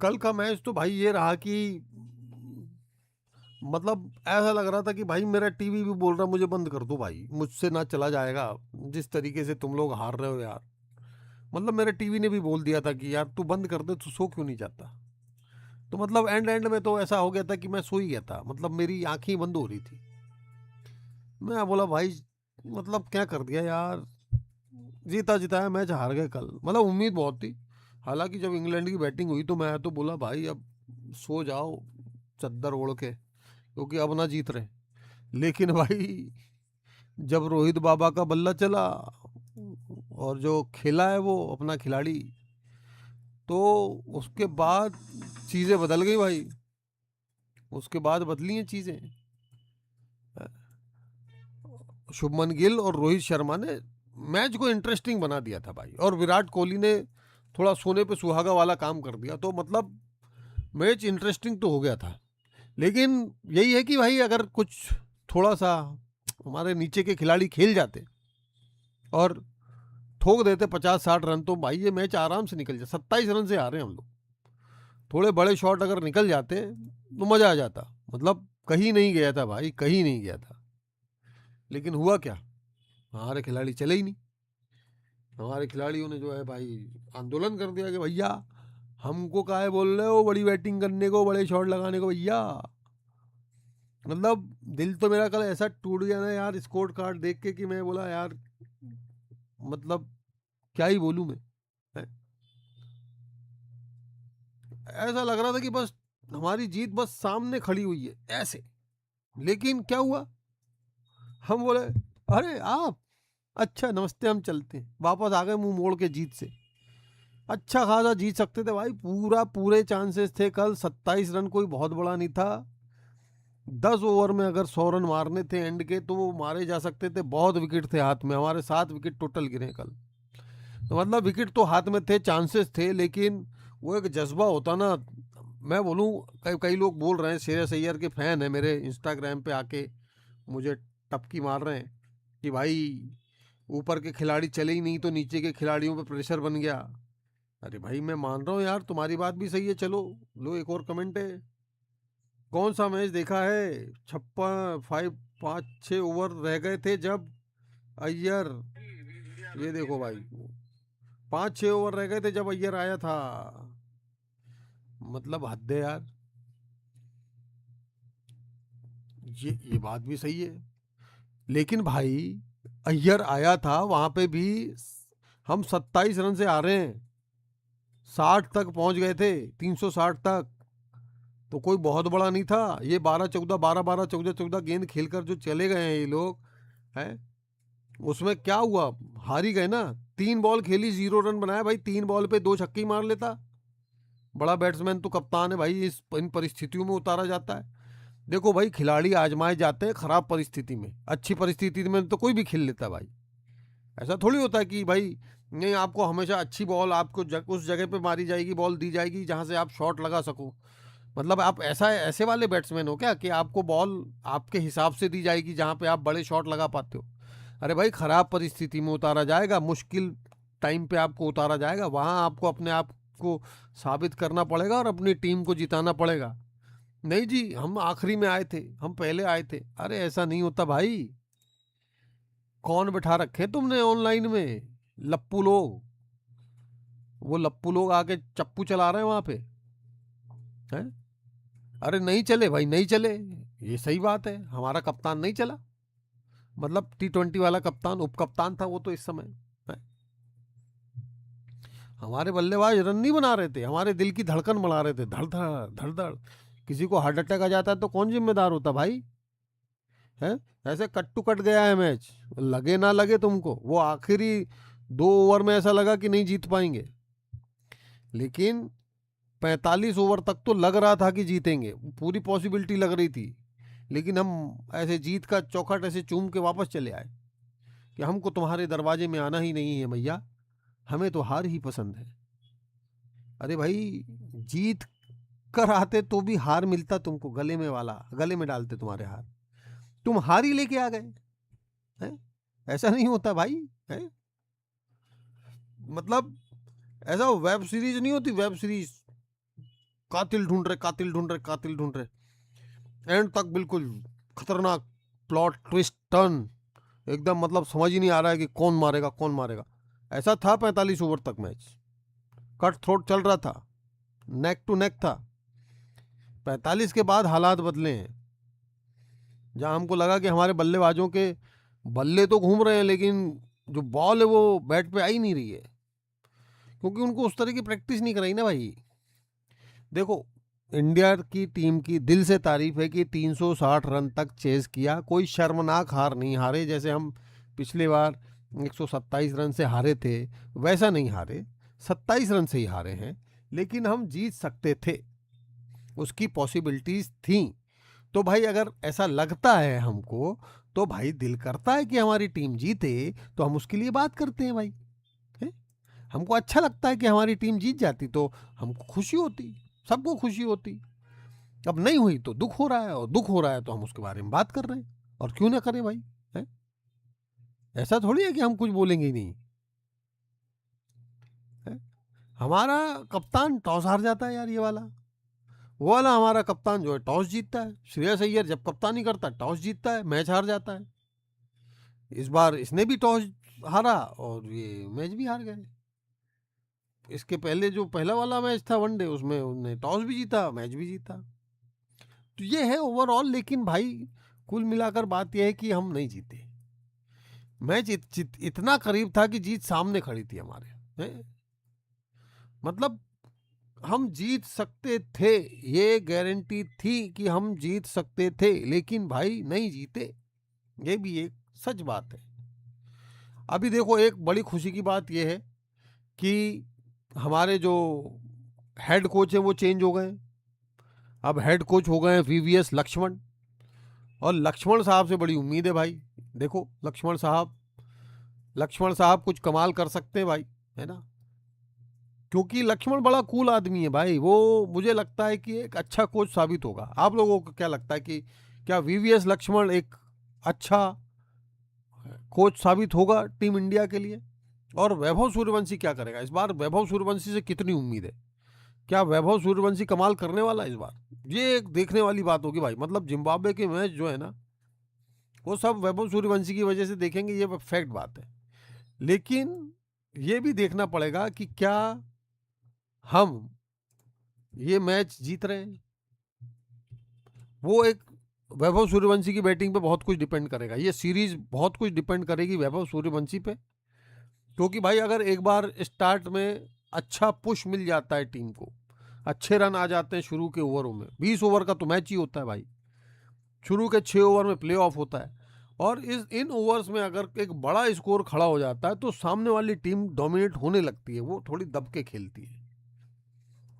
कल का मैच तो भाई ये रहा कि मतलब ऐसा लग रहा था कि भाई मेरा टीवी भी बोल रहा मुझे बंद कर दो भाई, मुझसे ना चला जाएगा जिस तरीके से तुम लोग हार रहे हो यार। मतलब मेरे टीवी ने भी बोल दिया था कि यार तू बंद कर दे, तू सो क्यों नहीं जाता। तो मतलब एंड एंड में तो ऐसा हो गया था कि मैं सो ही गया था, मतलब मेरी आंखें ही बंद हो रही थी। मैं बोला भाई मतलब क्या कर दिया यार, जीता जिताया मैच हार गए कल। मतलब उम्मीद बहुत थी, हालांकि जब इंग्लैंड की बैटिंग हुई तो मैं तो बोला भाई अब सो जाओ चद्दर ओढ़ के, क्योंकि अब ना जीत रहे। लेकिन भाई जब रोहित बाबा का बल्ला चला और जो खेला है वो अपना खिलाड़ी, तो उसके बाद चीज़ें बदल गई भाई। उसके बाद बदली हैं चीज़ें। शुभमन गिल और रोहित शर्मा ने मैच को इंटरेस्टिंग बना दिया था भाई, और विराट कोहली ने थोड़ा सोने पे सुहागा वाला काम कर दिया, तो मतलब मैच इंटरेस्टिंग तो हो गया था। लेकिन यही है कि भाई अगर कुछ थोड़ा सा हमारे नीचे के खिलाड़ी खेल जाते और ठोक देते 50-60 रन, तो भाई ये मैच आराम से निकल जाए। 27 रन से आ रहे हैं हम लोग, थोड़े बड़े शॉट अगर निकल जाते तो मज़ा आ जाता। मतलब कहीं नहीं गया था भाई, कहीं नहीं गया था। लेकिन हुआ क्या, हमारे खिलाड़ी चले ही नहीं। हमारे खिलाड़ियों ने जो है भाई आंदोलन कर दिया कि भैया हमको काहे बोल रहे हो बड़ी बैटिंग करने को, बड़े शॉट लगाने को भैया। मतलब दिल तो मेरा कल ऐसा टूट गया ना यार स्कोर कार्ड देख के, कि मैं बोला यार मतलब क्या ही बोलूं मैं। हैं? ऐसा लग रहा था कि बस हमारी जीत बस सामने खड़ी हुई है ऐसे। लेकिन क्या हुआ, हम बोले अरे आप, अच्छा नमस्ते हम चलते हैं, वापस आ गए मुंह मोड़ के जीत से। अच्छा खासा जीत सकते थे भाई, पूरे चांसेस थे कल। 27 रन कोई बहुत बड़ा नहीं था। 10 ओवर में अगर 100 रन मारने थे एंड के, तो वो मारे जा सकते थे। बहुत विकेट थे हाथ में, हमारे 7 विकेट टोटल गिरे कल। तो मतलब विकेट तो हाथ में थे, चांसेस थे, लेकिन वो एक जज्बा होता ना। मैं बोलूँ, कई कई लोग बोल रहे हैं, श्रेयस अय्यर के फैन है मेरे इंस्टाग्राम पे आके मुझे टपकी मार रहे हैं कि भाई ऊपर के खिलाड़ी चले ही नहीं तो नीचे के खिलाड़ियों पे प्रेशर बन गया। अरे भाई मैं मान रहा हूँ यार, तुम्हारी बात भी सही है। चलो लो एक और कमेंट है। कौन सा मैच देखा है 5-6 ओवर रह गए थे जब अय्यर, ये देखो भाई 5-6 ओवर रह गए थे जब अय्यर आया था। मतलब हद है यार। ये बात भी सही है। लेकिन भाई अय्यर आया था वहां पे भी, हम 27 रन से आ रहे हैं, 60 तक पहुंच गए थे, 360 तक। तो कोई बहुत बड़ा नहीं था ये। 12-14, 12-12, 14-14 गेंद खेलकर जो चले गए हैं ये लोग हैं, उसमें क्या हुआ, हार ही गए ना। 3 बॉल खेली, 0 रन बनाया भाई। 3 बॉल पे 2 छक्के मार लेता। बड़ा बैट्समैन तो कप्तान है भाई, इस इन परिस्थितियों में उतारा जाता है। देखो भाई खिलाड़ी आजमाए जाते हैं खराब परिस्थिति में, अच्छी परिस्थिति में तो कोई भी खेल लेता है भाई। ऐसा थोड़ी होता है कि भाई नहीं, आपको हमेशा अच्छी बॉल आपको उस जगह पे मारी जाएगी, बॉल दी जाएगी जहां से आप शॉट लगा सको। मतलब आप ऐसा ऐसे वाले बैट्समैन हो क्या कि आपको बॉल आपके हिसाब से दी जाएगी जहां पे आप बड़े शॉट लगा पाते हो। अरे भाई खराब परिस्थिति में उतारा जाएगा, मुश्किल टाइम पे आपको उतारा जाएगा, वहां आपको अपने आप को साबित करना पड़ेगा और अपनी टीम को जिताना पड़ेगा। नहीं जी हम आखिरी में आए थे, हम पहले आए थे, अरे ऐसा नहीं होता भाई। कौन बैठा रखे तुमने ऑनलाइन में, लप्पू लोग। वो लप्पू लोग आके चप्पू चला रहे हैं वहां पे हैं। अरे नहीं चले भाई, नहीं चले, ये सही बात है, हमारा कप्तान नहीं चला। मतलब T20 वाला कप्तान, उप कप्तान था वो तो इस समय है? हमारे बल्लेबाज रन नहीं बना रहे थे, हमारे दिल की धड़कन बढ़ा रहे थे, धड़ धड़ धड़ धड़। किसी को हार्ट अटैक आ जाता है तो कौन जिम्मेदार होता भाई है। ऐसे कट टू कट गया है मैच, लगे ना लगे तुमको, वो आखिरी 2 ओवर में ऐसा लगा कि नहीं जीत पाएंगे, लेकिन 45 ओवर तक तो लग रहा था कि जीतेंगे, पूरी पॉसिबिलिटी लग रही थी। लेकिन हम ऐसे जीत का चौखट ऐसे चूम के वापस चले आए कि हमको तुम्हारे दरवाजे में आना ही नहीं है भैया, हमें तो हार ही पसंद है। अरे भाई जीत कर आते तो भी हार मिलता तुमको, गले में वाला, गले में डालते तुम्हारे हार। तुम हार ही लेके आ गए हैं। ऐसा नहीं होता भाई है। मतलब ऐसा वेब सीरीज नहीं होती, वेब सीरीज कातिल ढूंढ रहे, कातिल ढूंढ रहे, कातिल ढूंढ रहे, एंड तक बिल्कुल खतरनाक प्लॉट ट्विस्ट टर्न, एकदम मतलब समझ ही नहीं आ रहा है कि कौन मारेगा कौन मारेगा। ऐसा था 45 ओवर तक मैच, कट थ्रोट चल रहा था, नेक टू नेक था। 45 के बाद हालात बदले हैं, जहां हमको लगा कि हमारे बल्लेबाजों के बल्ले तो घूम रहे हैं लेकिन जो बॉल है वो बैट पे आ ही नहीं रही है, क्योंकि उनको उस तरह की प्रैक्टिस नहीं कराई ना भाई। देखो, इंडिया की टीम की दिल से तारीफ है कि 360 रन तक चेज किया, कोई शर्मनाक हार नहीं हारे। जैसे हम पिछले बार 127 रन से हारे थे वैसा नहीं हारे, 27 रन से ही हारे हैं, लेकिन हम जीत सकते थे, उसकी पॉसिबिलिटीज थी। तो भाई अगर ऐसा लगता है हमको, तो भाई दिल करता है कि हमारी टीम जीते, तो हम उसके लिए बात करते हैं भाई। है? हमको अच्छा लगता है कि हमारी टीम जीत जाती तो हमको खुशी होती, सबको खुशी होती। अब नहीं हुई तो दुख हो रहा है, और दुख हो रहा है तो हम उसके बारे में बात कर रहे हैं, और क्यों ना करें भाई। है? ऐसा थोड़ी है कि हम कुछ बोलेंगे ही नहीं। है? हमारा कप्तान टॉस हार जाता है यार, ये वाला वो वाला हमारा कप्तान जो है टॉस जीतता है। श्रेयस अय्यर जब कप्तानी करता है टॉस जीतता है, मैच हार जाता है। इस बार इसने भी टॉस हारा और ये मैच भी हार गए। इसके पहले जो पहला वाला मैच था वनडे, उसमें उन्होंने टॉस भी जीता, मैच भी जीता। तो ये है ओवरऑल। लेकिन भाई कुल मिलाकर बात यह है कि हम नहीं जीते मैच। इतना करीब था कि जीत सामने खड़ी थी हमारे। है? मतलब हम जीत सकते थे, ये गारंटी थी कि हम जीत सकते थे, लेकिन भाई नहीं जीते, ये भी एक सच बात है। अभी देखो, एक बड़ी खुशी की बात यह है कि हमारे जो हेड कोच हैं वो चेंज हो गए। अब हेड कोच हो गए हैं वीवीएस लक्ष्मण, और लक्ष्मण साहब से बड़ी उम्मीद है भाई। देखो लक्ष्मण साहब कुछ कमाल कर सकते हैं भाई, है ना। क्योंकि लक्ष्मण बड़ा कूल आदमी है भाई, वो मुझे लगता है कि एक अच्छा कोच साबित होगा। आप लोगों को क्या लगता है कि क्या वीवीएस लक्ष्मण एक अच्छा कोच साबित होगा टीम इंडिया के लिए? और वैभव सूर्यवंशी क्या करेगा इस बार? वैभव सूर्यवंशी से कितनी उम्मीद है? क्या वैभव सूर्यवंशी कमाल करने वाला है इस बार? ये एक देखने वाली बात होगी भाई। मतलब जिम्बाब्वे के मैच जो है ना, वो सब वैभव सूर्यवंशी की वजह से देखेंगे, ये फैक्ट बात है। लेकिन ये भी देखना पड़ेगा कि क्या हम ये मैच जीत रहे हैं। वो एक वैभव सूर्यवंशी की बैटिंग पे बहुत कुछ डिपेंड करेगा, ये सीरीज बहुत कुछ डिपेंड करेगी वैभव सूर्यवंशी पे। क्योंकि भाई अगर एक बार स्टार्ट में अच्छा पुश मिल जाता है टीम को, अच्छे रन आ जाते हैं शुरू के ओवरों में, 20 ओवर का तो मैच ही होता है भाई, शुरू के 6 ओवर में प्ले ऑफ होता है, और इन ओवर्स में अगर एक बड़ा स्कोर खड़ा हो जाता है तो सामने वाली टीम डोमिनेट होने लगती है, वो थोड़ी दब के खेलती है।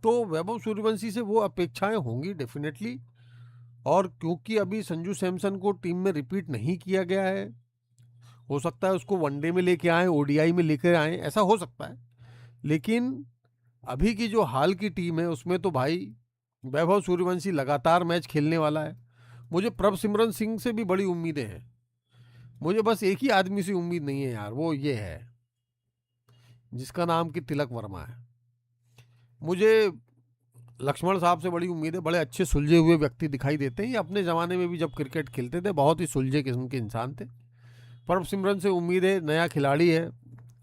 तो वैभव सूर्यवंशी से वो अपेक्षाएं होंगी डेफिनेटली। और क्योंकि अभी संजू सैमसन को टीम में रिपीट नहीं किया गया है, हो सकता है उसको वनडे में लेके आए, ओडीआई में लेकर आए, ऐसा हो सकता है। लेकिन अभी की जो हाल की टीम है उसमें तो भाई वैभव सूर्यवंशी लगातार मैच खेलने वाला है। मुझे प्रभ सिमरन सिंह से भी बड़ी उम्मीदें हैं। मुझे बस एक ही आदमी से उम्मीद नहीं है यार, वो ये है जिसका नाम कि तिलक वर्मा है। मुझे लक्ष्मण साहब से बड़ी उम्मीद है, बड़े अच्छे सुलझे हुए व्यक्ति दिखाई देते हैं। ये अपने ज़माने में भी जब क्रिकेट खेलते थे बहुत ही सुलझे किस्म के इंसान थे। प्रभ सिमरन से उम्मीद है, नया खिलाड़ी है,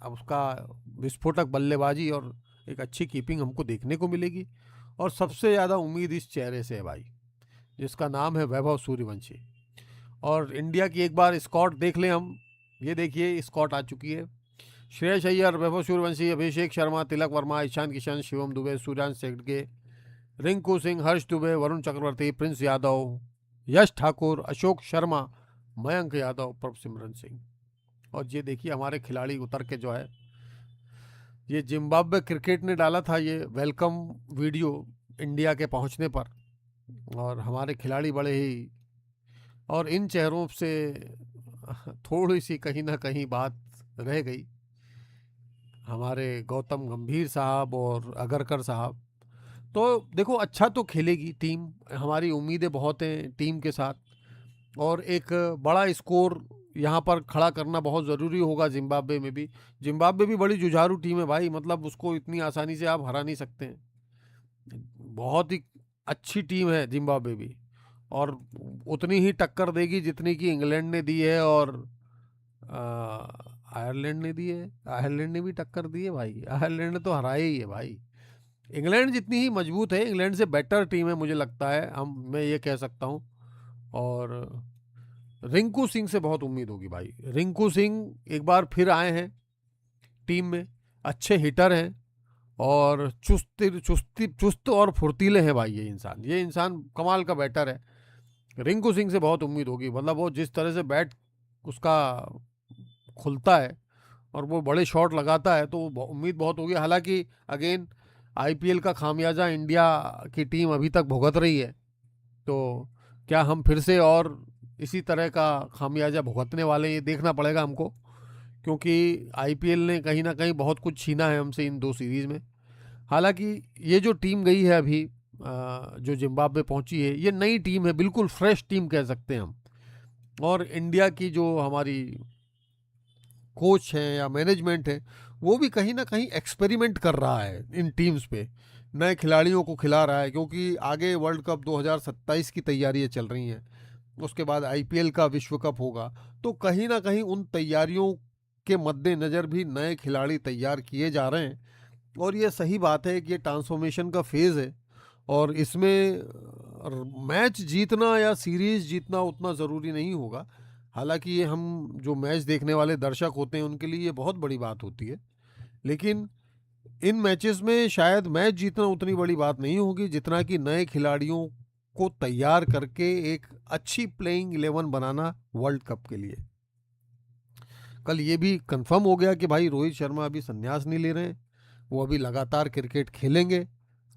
अब उसका विस्फोटक बल्लेबाजी और एक अच्छी कीपिंग हमको देखने को मिलेगी। और सबसे ज़्यादा उम्मीद इस चेहरे से है भाई, जिसका नाम है वैभव सूर्यवंशी। और इंडिया की एक बार स्कॉट देख लें हम, ये देखिए स्कॉट आ चुकी है। श्रेयस अय्यर, वैभव सूर्यवंशी, अभिषेक शर्मा, तिलक वर्मा, ईशान किशन, शिवम दुबे, सूर्यांश शेखडगे, रिंकू सिंह, हर्ष दुबे, वरुण चक्रवर्ती, प्रिंस यादव, यश ठाकुर, अशोक शर्मा, मयंक यादव, प्रभसिमरन सिंह। और ये देखिए हमारे खिलाड़ी उतर के जो है, ये जिम्बाब्वे क्रिकेट ने डाला था ये वेलकम वीडियो इंडिया के पहुंचने पर, और हमारे खिलाड़ी बड़े ही, और इन चेहरों से थोड़ी सी कहीं ना कहीं बात रह गई, हमारे गौतम गंभीर साहब और अगरकर साहब। तो देखो अच्छा तो खेलेगी टीम, हमारी उम्मीदें बहुत हैं टीम के साथ। और एक बड़ा स्कोर यहाँ पर खड़ा करना बहुत ज़रूरी होगा जिम्बाब्वे में भी। जिम्बाब्वे भी बड़ी जुझारू टीम है भाई, मतलब उसको इतनी आसानी से आप हरा नहीं सकते हैं। बहुत ही अच्छी टीम है जिम्बाब्वे भी, और उतनी ही टक्कर देगी जितनी कि इंग्लैंड ने दी है, और आयरलैंड ने दी है। आयरलैंड ने भी टक्कर दी है भाई, आयरलैंड ने तो हराया ही है भाई। इंग्लैंड जितनी ही मजबूत है, इंग्लैंड से बेटर टीम है मुझे लगता है, मैं ये कह सकता हूँ। और रिंकू सिंह से बहुत उम्मीद होगी भाई। रिंकू सिंह एक बार फिर आए हैं टीम में, अच्छे हिटर हैं, और चुस्त और फुर्तीले हैं भाई। ये इंसान कमाल का बैटर है। रिंकू सिंह से बहुत उम्मीद होगी, मतलब वो जिस तरह से बैट उसका खुलता है और वो बड़े शॉट लगाता है, तो उम्मीद बहुत होगी। हालांकि अगेन आईपीएल का खामियाजा इंडिया की टीम अभी तक भुगत रही है, तो क्या हम फिर से और इसी तरह का खामियाजा भुगतने वाले हैं, ये देखना पड़ेगा हमको। क्योंकि आईपीएल ने कहीं ना कहीं बहुत कुछ छीना है हमसे इन 2 सीरीज़ में। हालांकि ये जो टीम गई है अभी, जो जिम्बाब्वे पहुंची है, ये नई टीम है, बिल्कुल फ्रेश टीम कह सकते हैं हम। और इंडिया की जो हमारी कोच हैं या मैनेजमेंट है, वो भी कहीं ना कहीं एक्सपेरिमेंट कर रहा है इन टीम्स पे, नए खिलाड़ियों को खिला रहा है। क्योंकि आगे वर्ल्ड कप 2027 की तैयारियां चल रही हैं, उसके बाद आईपीएल का विश्व कप होगा, तो कहीं ना कहीं उन तैयारियों के मद्देनज़र भी नए खिलाड़ी तैयार किए जा रहे हैं। और ये सही बात है कि ये ट्रांसफॉर्मेशन का फेज़ है, और इसमें मैच जीतना या सीरीज़ जीतना उतना ज़रूरी नहीं होगा। हालांकि ये हम जो मैच देखने वाले दर्शक होते हैं उनके लिए ये बहुत बड़ी बात होती है, लेकिन इन मैचेस में शायद मैच जीतना उतनी बड़ी बात नहीं होगी जितना कि नए खिलाड़ियों को तैयार करके एक अच्छी प्लेइंग 11 बनाना वर्ल्ड कप के लिए। कल ये भी कंफर्म हो गया कि भाई रोहित शर्मा अभी संन्यास नहीं ले रहे हैं, वो अभी लगातार क्रिकेट खेलेंगे।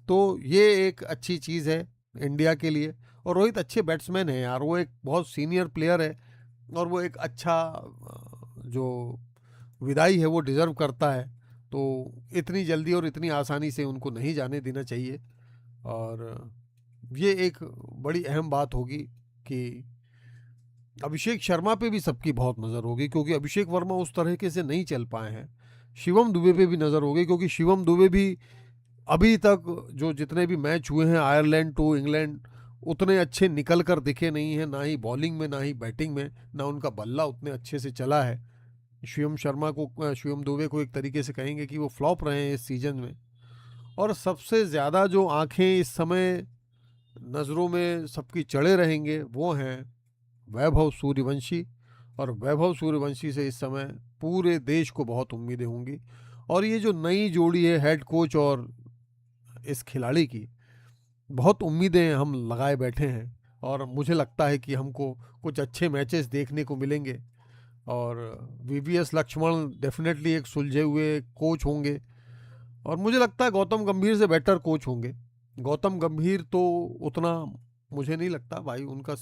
तो ये एक अच्छी चीज़ है इंडिया के लिए। और रोहित अच्छे बैट्समैन है यार, वो एक बहुत सीनियर प्लेयर है, और वो एक अच्छा जो विदाई है वो डिज़र्व करता है। तो इतनी जल्दी और इतनी आसानी से उनको नहीं जाने देना चाहिए। और ये एक बड़ी अहम बात होगी कि अभिषेक शर्मा पे भी सबकी बहुत नज़र होगी, क्योंकि अभिषेक वर्मा उस तरीके से नहीं चल पाए हैं। शिवम दुबे पे भी नज़र होगी, क्योंकि शिवम दुबे भी अभी तक जो जितने भी मैच हुए हैं आयरलैंड टू इंग्लैंड, उतने अच्छे निकल कर दिखे नहीं हैं, ना ही बॉलिंग में ना ही बैटिंग में, ना उनका बल्ला उतने अच्छे से चला है। शिवम दुबे को एक तरीके से कहेंगे कि वो फ्लॉप रहे हैं इस सीजन में। और सबसे ज़्यादा जो आंखें इस समय नज़रों में सबकी चढ़े रहेंगे वो हैं वैभव सूर्यवंशी। और वैभव सूर्यवंशी से इस समय पूरे देश को बहुत उम्मीदें होंगी। और ये जो नई जोड़ी है हेड कोच और इस खिलाड़ी की, बहुत उम्मीदें हम लगाए बैठे हैं, और मुझे लगता है कि हमको कुछ अच्छे मैचेस देखने को मिलेंगे। और वीवीएस लक्ष्मण डेफिनेटली एक सुलझे हुए कोच होंगे, और मुझे लगता है गौतम गंभीर से बेटर कोच होंगे। गौतम गंभीर तो उतना मुझे नहीं लगता भाई, उनका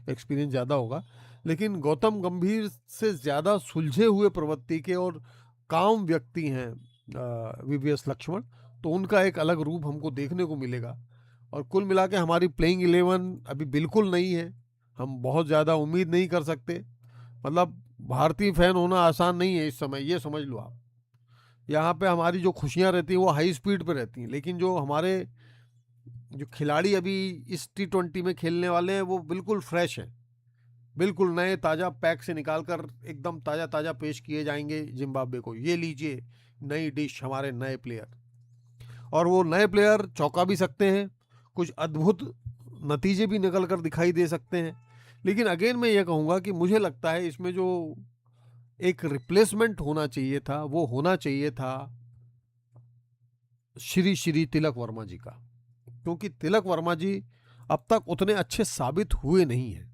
एक्सपीरियंस ज़्यादा होगा, लेकिन गौतम गंभीर से ज़्यादा सुलझे हुए प्रवृत्ति के और काम व्यक्ति हैं वीवीएस लक्ष्मण। तो उनका एक अलग रूप हमको देखने को मिलेगा। और कुल मिला के हमारी प्लेइंग 11 अभी बिल्कुल नहीं है, हम बहुत ज़्यादा उम्मीद नहीं कर सकते। मतलब भारतीय फैन होना आसान नहीं है इस समय, ये समझ लो आप। यहाँ पे हमारी जो खुशियाँ रहती हैं वो हाई स्पीड पे रहती हैं, लेकिन जो हमारे जो खिलाड़ी अभी इस T20 में खेलने वाले हैं वो बिल्कुल फ्रेश हैं, बिल्कुल नए ताज़ा पैक से निकाल कर एकदम ताज़ा ताज़ा पेश किए जाएंगे जिम्बाब्वे को। ये लीजिए नई डिश, हमारे नए प्लेयर। और वो नए प्लेयर चौंका भी सकते हैं, कुछ अद्भुत नतीजे भी निकल कर दिखाई दे सकते हैं। लेकिन अगेन मैं ये कहूँगा कि मुझे लगता है इसमें जो एक रिप्लेसमेंट होना चाहिए था, वो होना चाहिए था श्री श्री तिलक वर्मा जी का। क्योंकि तिलक वर्मा जी अब तक उतने अच्छे साबित हुए नहीं हैं।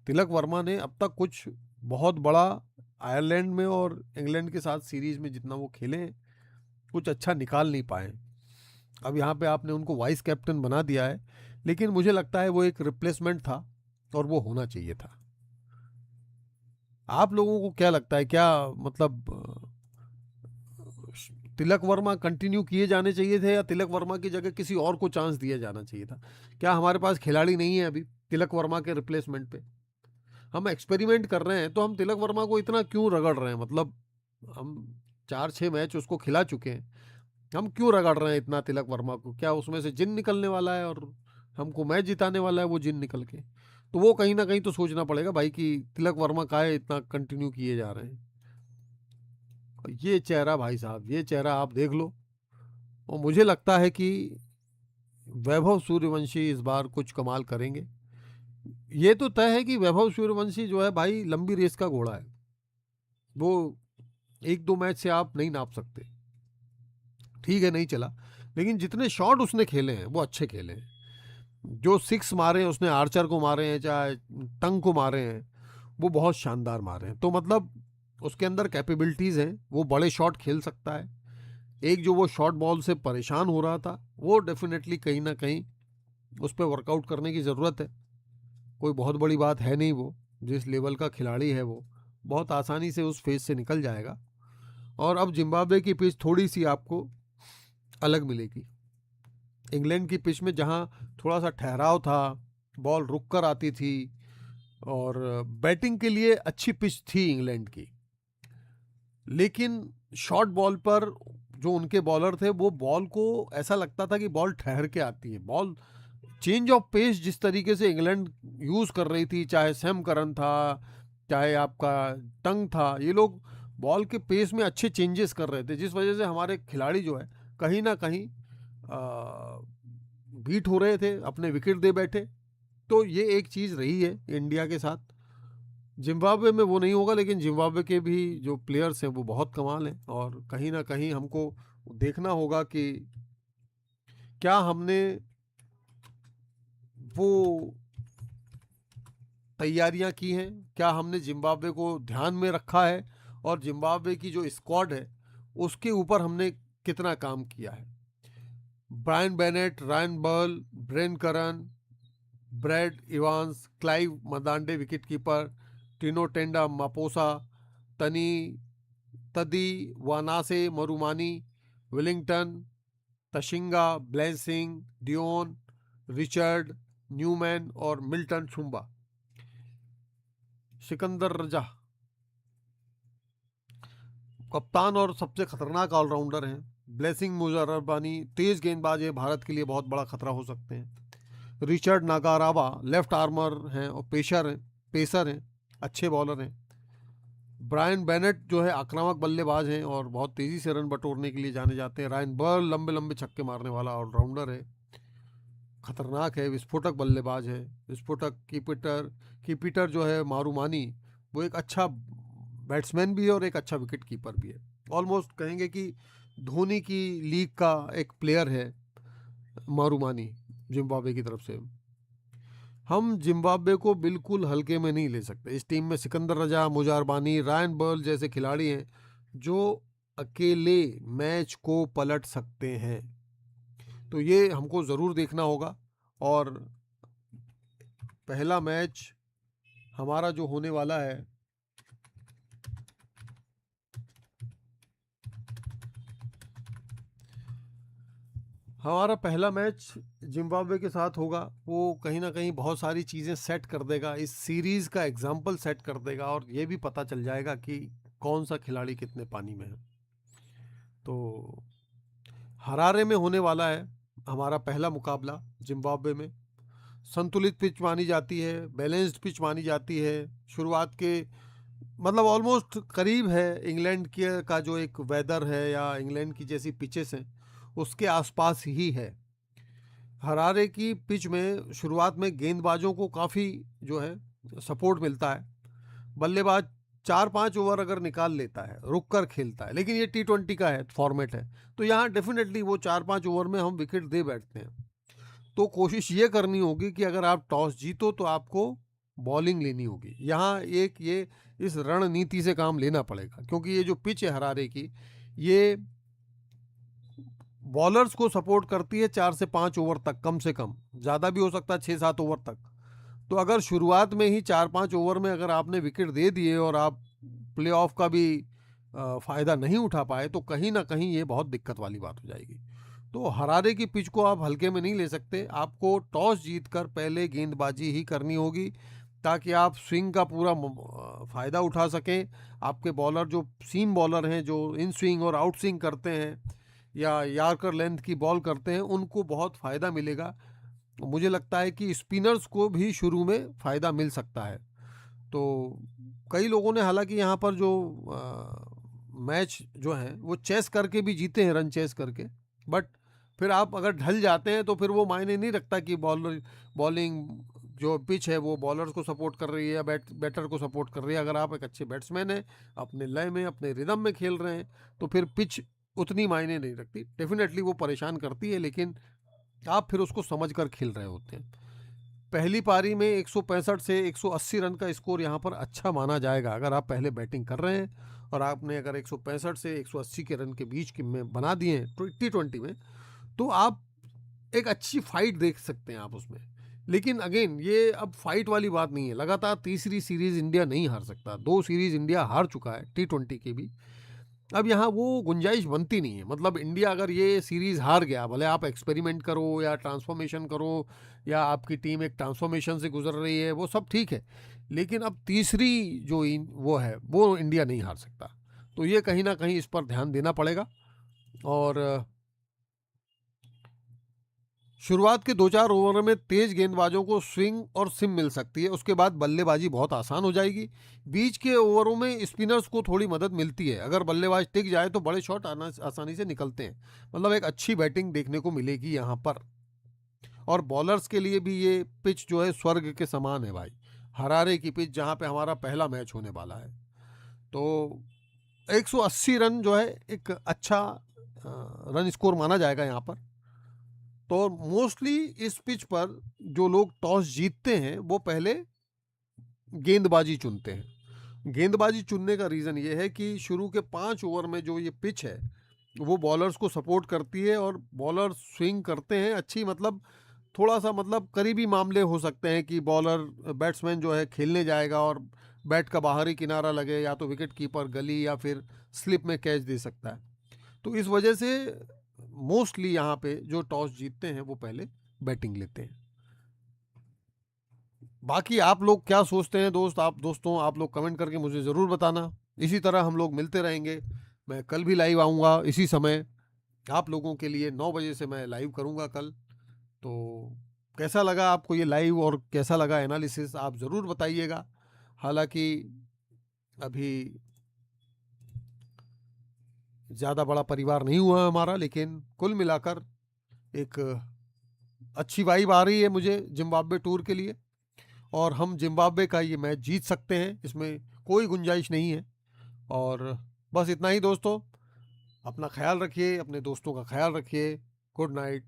तिलक वर्मा ने अब तक कुछ बहुत बड़ा आयरलैंड में और इंग्लैंड के साथ सीरीज में जितना वो खेले, कुछ अच्छा निकाल नहीं पाए। अब यहाँ पे आपने उनको वाइस कैप्टन बना दिया है, लेकिन मुझे लगता है वो एक रिप्लेसमेंट था और वो होना चाहिए था। आप लोगों को क्या लगता है, क्या मतलब तिलक वर्मा कंटिन्यू किए जाने चाहिए थे, या तिलक वर्मा की जगह किसी और को चांस दिया जाना चाहिए था? क्या हमारे पास खिलाड़ी नहीं है अभी तिलक वर्मा के रिप्लेसमेंट पे? हम एक्सपेरिमेंट कर रहे हैं तो हम तिलक वर्मा को इतना क्यों रगड़ रहे हैं? मतलब हम 4-6 मैच उसको खिला चुके हैं, हम क्यों रगड़ रहे हैं इतना तिलक वर्मा को? क्या उसमें से जिन निकलने वाला है और हमको मैच जिताने वाला है वो जिन निकल के? तो वो कहीं ना कहीं तो सोचना पड़ेगा भाई कि तिलक वर्मा काहे इतना कंटिन्यू किए जा रहे हैं। और ये चेहरा भाई साहब, ये चेहरा आप देख लो, और मुझे लगता है कि वैभव सूर्यवंशी इस बार कुछ कमाल करेंगे। ये तो तय है कि वैभव सूर्यवंशी जो है भाई लंबी रेस का घोड़ा है, वो 1-2 मैच से आप नहीं नाप सकते। ठीक है नहीं चला, लेकिन जितने शॉट उसने खेले हैं वो अच्छे खेले हैं। जो 6 मारे हैं उसने, आर्चर को मारे हैं चाहे टंग को मारे हैं, वो बहुत शानदार मारे हैं। तो मतलब उसके अंदर कैपेबिलिटीज़ हैं, वो बड़े शॉट खेल सकता है। एक जो वो शॉर्ट बॉल से परेशान हो रहा था, वो डेफिनेटली कहीं ना कहीं उस पर वर्कआउट करने की ज़रूरत है। कोई बहुत बड़ी बात है नहीं, वो जिस लेवल का खिलाड़ी है वो बहुत आसानी से उस फेज से निकल जाएगा। और अब जिम्बाब्वे की पिच थोड़ी सी आपको अलग मिलेगी। इंग्लैंड की पिच में जहाँ थोड़ा सा ठहराव था, बॉल रुक कर आती थी, और बैटिंग के लिए अच्छी पिच थी इंग्लैंड की, लेकिन शॉर्ट बॉल पर जो उनके बॉलर थे वो बॉल को ऐसा लगता था कि बॉल ठहर के आती है। बॉल चेंज ऑफ पेस जिस तरीके से इंग्लैंड यूज़ कर रही थी, चाहे सैम करन था, चाहे आपका टंग था, ये लोग बॉल के पेस में अच्छे चेंजेस कर रहे थे, जिस वजह से हमारे खिलाड़ी जो है कहीं ना कहीं बीट हो रहे थे, अपने विकेट दे बैठे। तो ये एक चीज़ रही है इंडिया के साथ। जिम्बाब्वे में वो नहीं होगा, लेकिन जिम्बाब्वे के भी जो प्लेयर्स हैं वो बहुत कमाल हैं, और कहीं ना कहीं हमको देखना होगा कि क्या हमने वो तैयारियां की हैं, क्या हमने जिम्बाब्वे को ध्यान में रखा है, और जिम्बाब्वे की जो स्क्वाड है उसके ऊपर हमने कितना काम किया है। Brian Bennett, Ryan Burl, Ben Curran, Brad Evans, Clive Madande wicket keeper, Tinotenda Maposa, तनी Tadiwanashe Marumani, Wellington, Tashinga, Blessing, Dion, Richard, Newman और मिल्टन शुम्बा, सिकंदर रजा कप्तान और सबसे खतरनाक ऑलराउंडर हैं। ब्लेसिंग मुजरबानी तेज गेंदबाज है, भारत के लिए बहुत बड़ा खतरा हो सकते हैं। रिचर्ड नागारावा लेफ्ट आर्मर हैं और पेसर हैं, अच्छे बॉलर हैं। ब्रायन बेनेट जो है आक्रामक बल्लेबाज हैं और बहुत तेज़ी से रन बटोरने के लिए जाने जाते हैं। रायन बर्ल लंबे लंबे छक्के मारने वाला ऑलराउंडर है, खतरनाक है, विस्फोटक बल्लेबाज है। विस्फोटक कीपीटर जो है मारूमानी, वो एक अच्छा बैट्समैन भी है और एक अच्छा विकेट कीपर भी है। ऑलमोस्ट कहेंगे कि धोनी की लीग का एक प्लेयर है मारूमानी, जिम्बाब्वे की तरफ से। हम जिम्बाब्वे को बिल्कुल हल्के में नहीं ले सकते। इस टीम में सिकंदर रजा, मुजारबानी, रायन बर्ल जैसे खिलाड़ी हैं जो अकेले मैच को पलट सकते हैं। तो ये हमको ज़रूर देखना होगा। और पहला मैच हमारा जो होने वाला है, हमारा पहला मैच जिम्बाब्वे के साथ होगा, वो कहीं ना कहीं बहुत सारी चीज़ें सेट कर देगा, इस सीरीज़ का एग्जाम्पल सेट कर देगा, और ये भी पता चल जाएगा कि कौन सा खिलाड़ी कितने पानी में है। तो हरारे में होने वाला है हमारा पहला मुकाबला जिम्बाब्वे में। संतुलित पिच मानी जाती है, बैलेंस्ड पिच मानी जाती है। शुरुआत के मतलब ऑलमोस्ट करीब है इंग्लैंड के का जो एक वेदर है या इंग्लैंड की जैसी पिचेस हैं उसके आसपास ही है। हरारे की पिच में शुरुआत में गेंदबाजों को काफ़ी जो है सपोर्ट मिलता है। बल्लेबाज 4-5 ओवर अगर निकाल लेता है, रुक कर खेलता है, लेकिन ये T20 का है फॉर्मेट है, तो यहाँ डेफिनेटली वो 4-5 ओवर में हम विकेट दे बैठते हैं। तो कोशिश ये करनी होगी कि अगर आप टॉस जीतो तो आपको बॉलिंग लेनी होगी। यहाँ एक ये इस रणनीति से काम लेना पड़ेगा, क्योंकि ये जो पिच है हरारे की, ये बॉलर्स को सपोर्ट करती है 4 से 5 ओवर तक, कम से कम, ज़्यादा भी हो सकता है 6-7 ओवर तक। तो अगर शुरुआत में ही 4-5 ओवर में अगर आपने विकेट दे दिए और आप प्ले ऑफ का भी फ़ायदा नहीं उठा पाए, तो कहीं ना कहीं ये बहुत दिक्कत वाली बात हो जाएगी। तो हरारे की पिच को आप हल्के में नहीं ले सकते, आपको टॉस जीतकर पहले गेंदबाजी ही करनी होगी, ताकि आप स्विंग का पूरा फ़ायदा उठा सकें। आपके बॉलर जो सीम बॉलर हैं, जो इन स्विंग और आउट स्विंग करते हैं या यॉर्कर लेंथ की बॉल करते हैं, उनको बहुत फ़ायदा मिलेगा। मुझे लगता है कि स्पिनर्स को भी शुरू में फ़ायदा मिल सकता है। तो कई लोगों ने हालांकि यहाँ पर जो मैच जो हैं वो चेस करके भी जीते हैं, रन चेस करके। बट फिर आप अगर ढल जाते हैं तो फिर वो मायने नहीं रखता कि बॉलिंग जो पिच है वो बॉलर्स को सपोर्ट कर रही है या बैटर को सपोर्ट कर रही है। अगर आप एक अच्छे बैट्समैन हैं, अपने लय में अपने रिदम में खेल रहे हैं, तो फिर पिच उतनी मायने नहीं रखती। डेफिनेटली वो परेशान करती है, लेकिन आप फिर उसको समझ कर खेल रहे होते हैं। पहली पारी में 165 से 180 रन का स्कोर यहाँ पर अच्छा माना जाएगा। अगर आप पहले बैटिंग कर रहे हैं और आपने अगर 165 से 180 के रन के बीच के में बना दिए हैं T20 में, तो आप एक अच्छी फाइट देख सकते हैं आप उसमें। लेकिन अगेन ये अब फाइट वाली बात नहीं है। लगातार तीसरी सीरीज इंडिया नहीं हार सकता। 2 सीरीज इंडिया हार चुका है T20 के भी। अब यहाँ वो गुंजाइश बनती नहीं है। मतलब इंडिया अगर ये सीरीज़ हार गया, भले आप एक्सपेरिमेंट करो या ट्रांसफॉर्मेशन करो या आपकी टीम एक ट्रांसफॉर्मेशन से गुजर रही है, वो सब ठीक है, लेकिन अब तीसरी जो वो है वो इंडिया नहीं हार सकता। तो ये कहीं ना कहीं इस पर ध्यान देना पड़ेगा। और शुरुआत के 2-4 ओवर में तेज गेंदबाजों को स्विंग और सिम मिल सकती है, उसके बाद बल्लेबाजी बहुत आसान हो जाएगी। बीच के ओवरों में स्पिनर्स को थोड़ी मदद मिलती है। अगर बल्लेबाज टिक जाए तो बड़े शॉट आसानी से निकलते हैं। मतलब एक अच्छी बैटिंग देखने को मिलेगी यहाँ पर। और बॉलर्स के लिए भी ये पिच जो है स्वर्ग के समान है भाई। हरारे की पिच, जहाँ पे हमारा पहला मैच होने वाला है। तो 180 रन जो है एक अच्छा रन स्कोर माना जाएगा यहाँ पर। तो मोस्टली इस पिच पर जो लोग टॉस जीतते हैं वो पहले गेंदबाजी चुनते हैं। गेंदबाजी चुनने का रीज़न ये है कि शुरू के 5 ओवर में जो ये पिच है वो बॉलर्स को सपोर्ट करती है और बॉलर स्विंग करते हैं अच्छी। मतलब थोड़ा सा मतलब करीबी मामले हो सकते हैं कि बॉलर बैट्समैन जो है खेलने जाएगा और बैट का बाहरी किनारा लगे, या तो विकेट कीपर गली या फिर स्लिप में कैच दे सकता है। तो इस वजह से मोस्टली यहाँ पे जो टॉस जीतते हैं वो पहले बैटिंग लेते हैं। बाकी आप लोग क्या सोचते हैं दोस्तों आप लोग कमेंट करके मुझे ज़रूर बताना। इसी तरह हम लोग मिलते रहेंगे। मैं कल भी लाइव आऊँगा इसी समय आप लोगों के लिए। 9 बजे से मैं लाइव करूँगा कल। तो कैसा लगा आपको ये लाइव और कैसा लगा एनालिसिस, आप ज़रूर बताइएगा। हालांकि अभी ज़्यादा बड़ा परिवार नहीं हुआ हमारा, लेकिन कुल मिलाकर एक अच्छी वाइब आ रही है मुझे जिम्बाब्वे टूर के लिए। और हम जिम्बाब्वे का ये मैच जीत सकते हैं, इसमें कोई गुंजाइश नहीं है। और बस इतना ही दोस्तों। अपना ख्याल रखिए, अपने दोस्तों का ख्याल रखिए। Good night.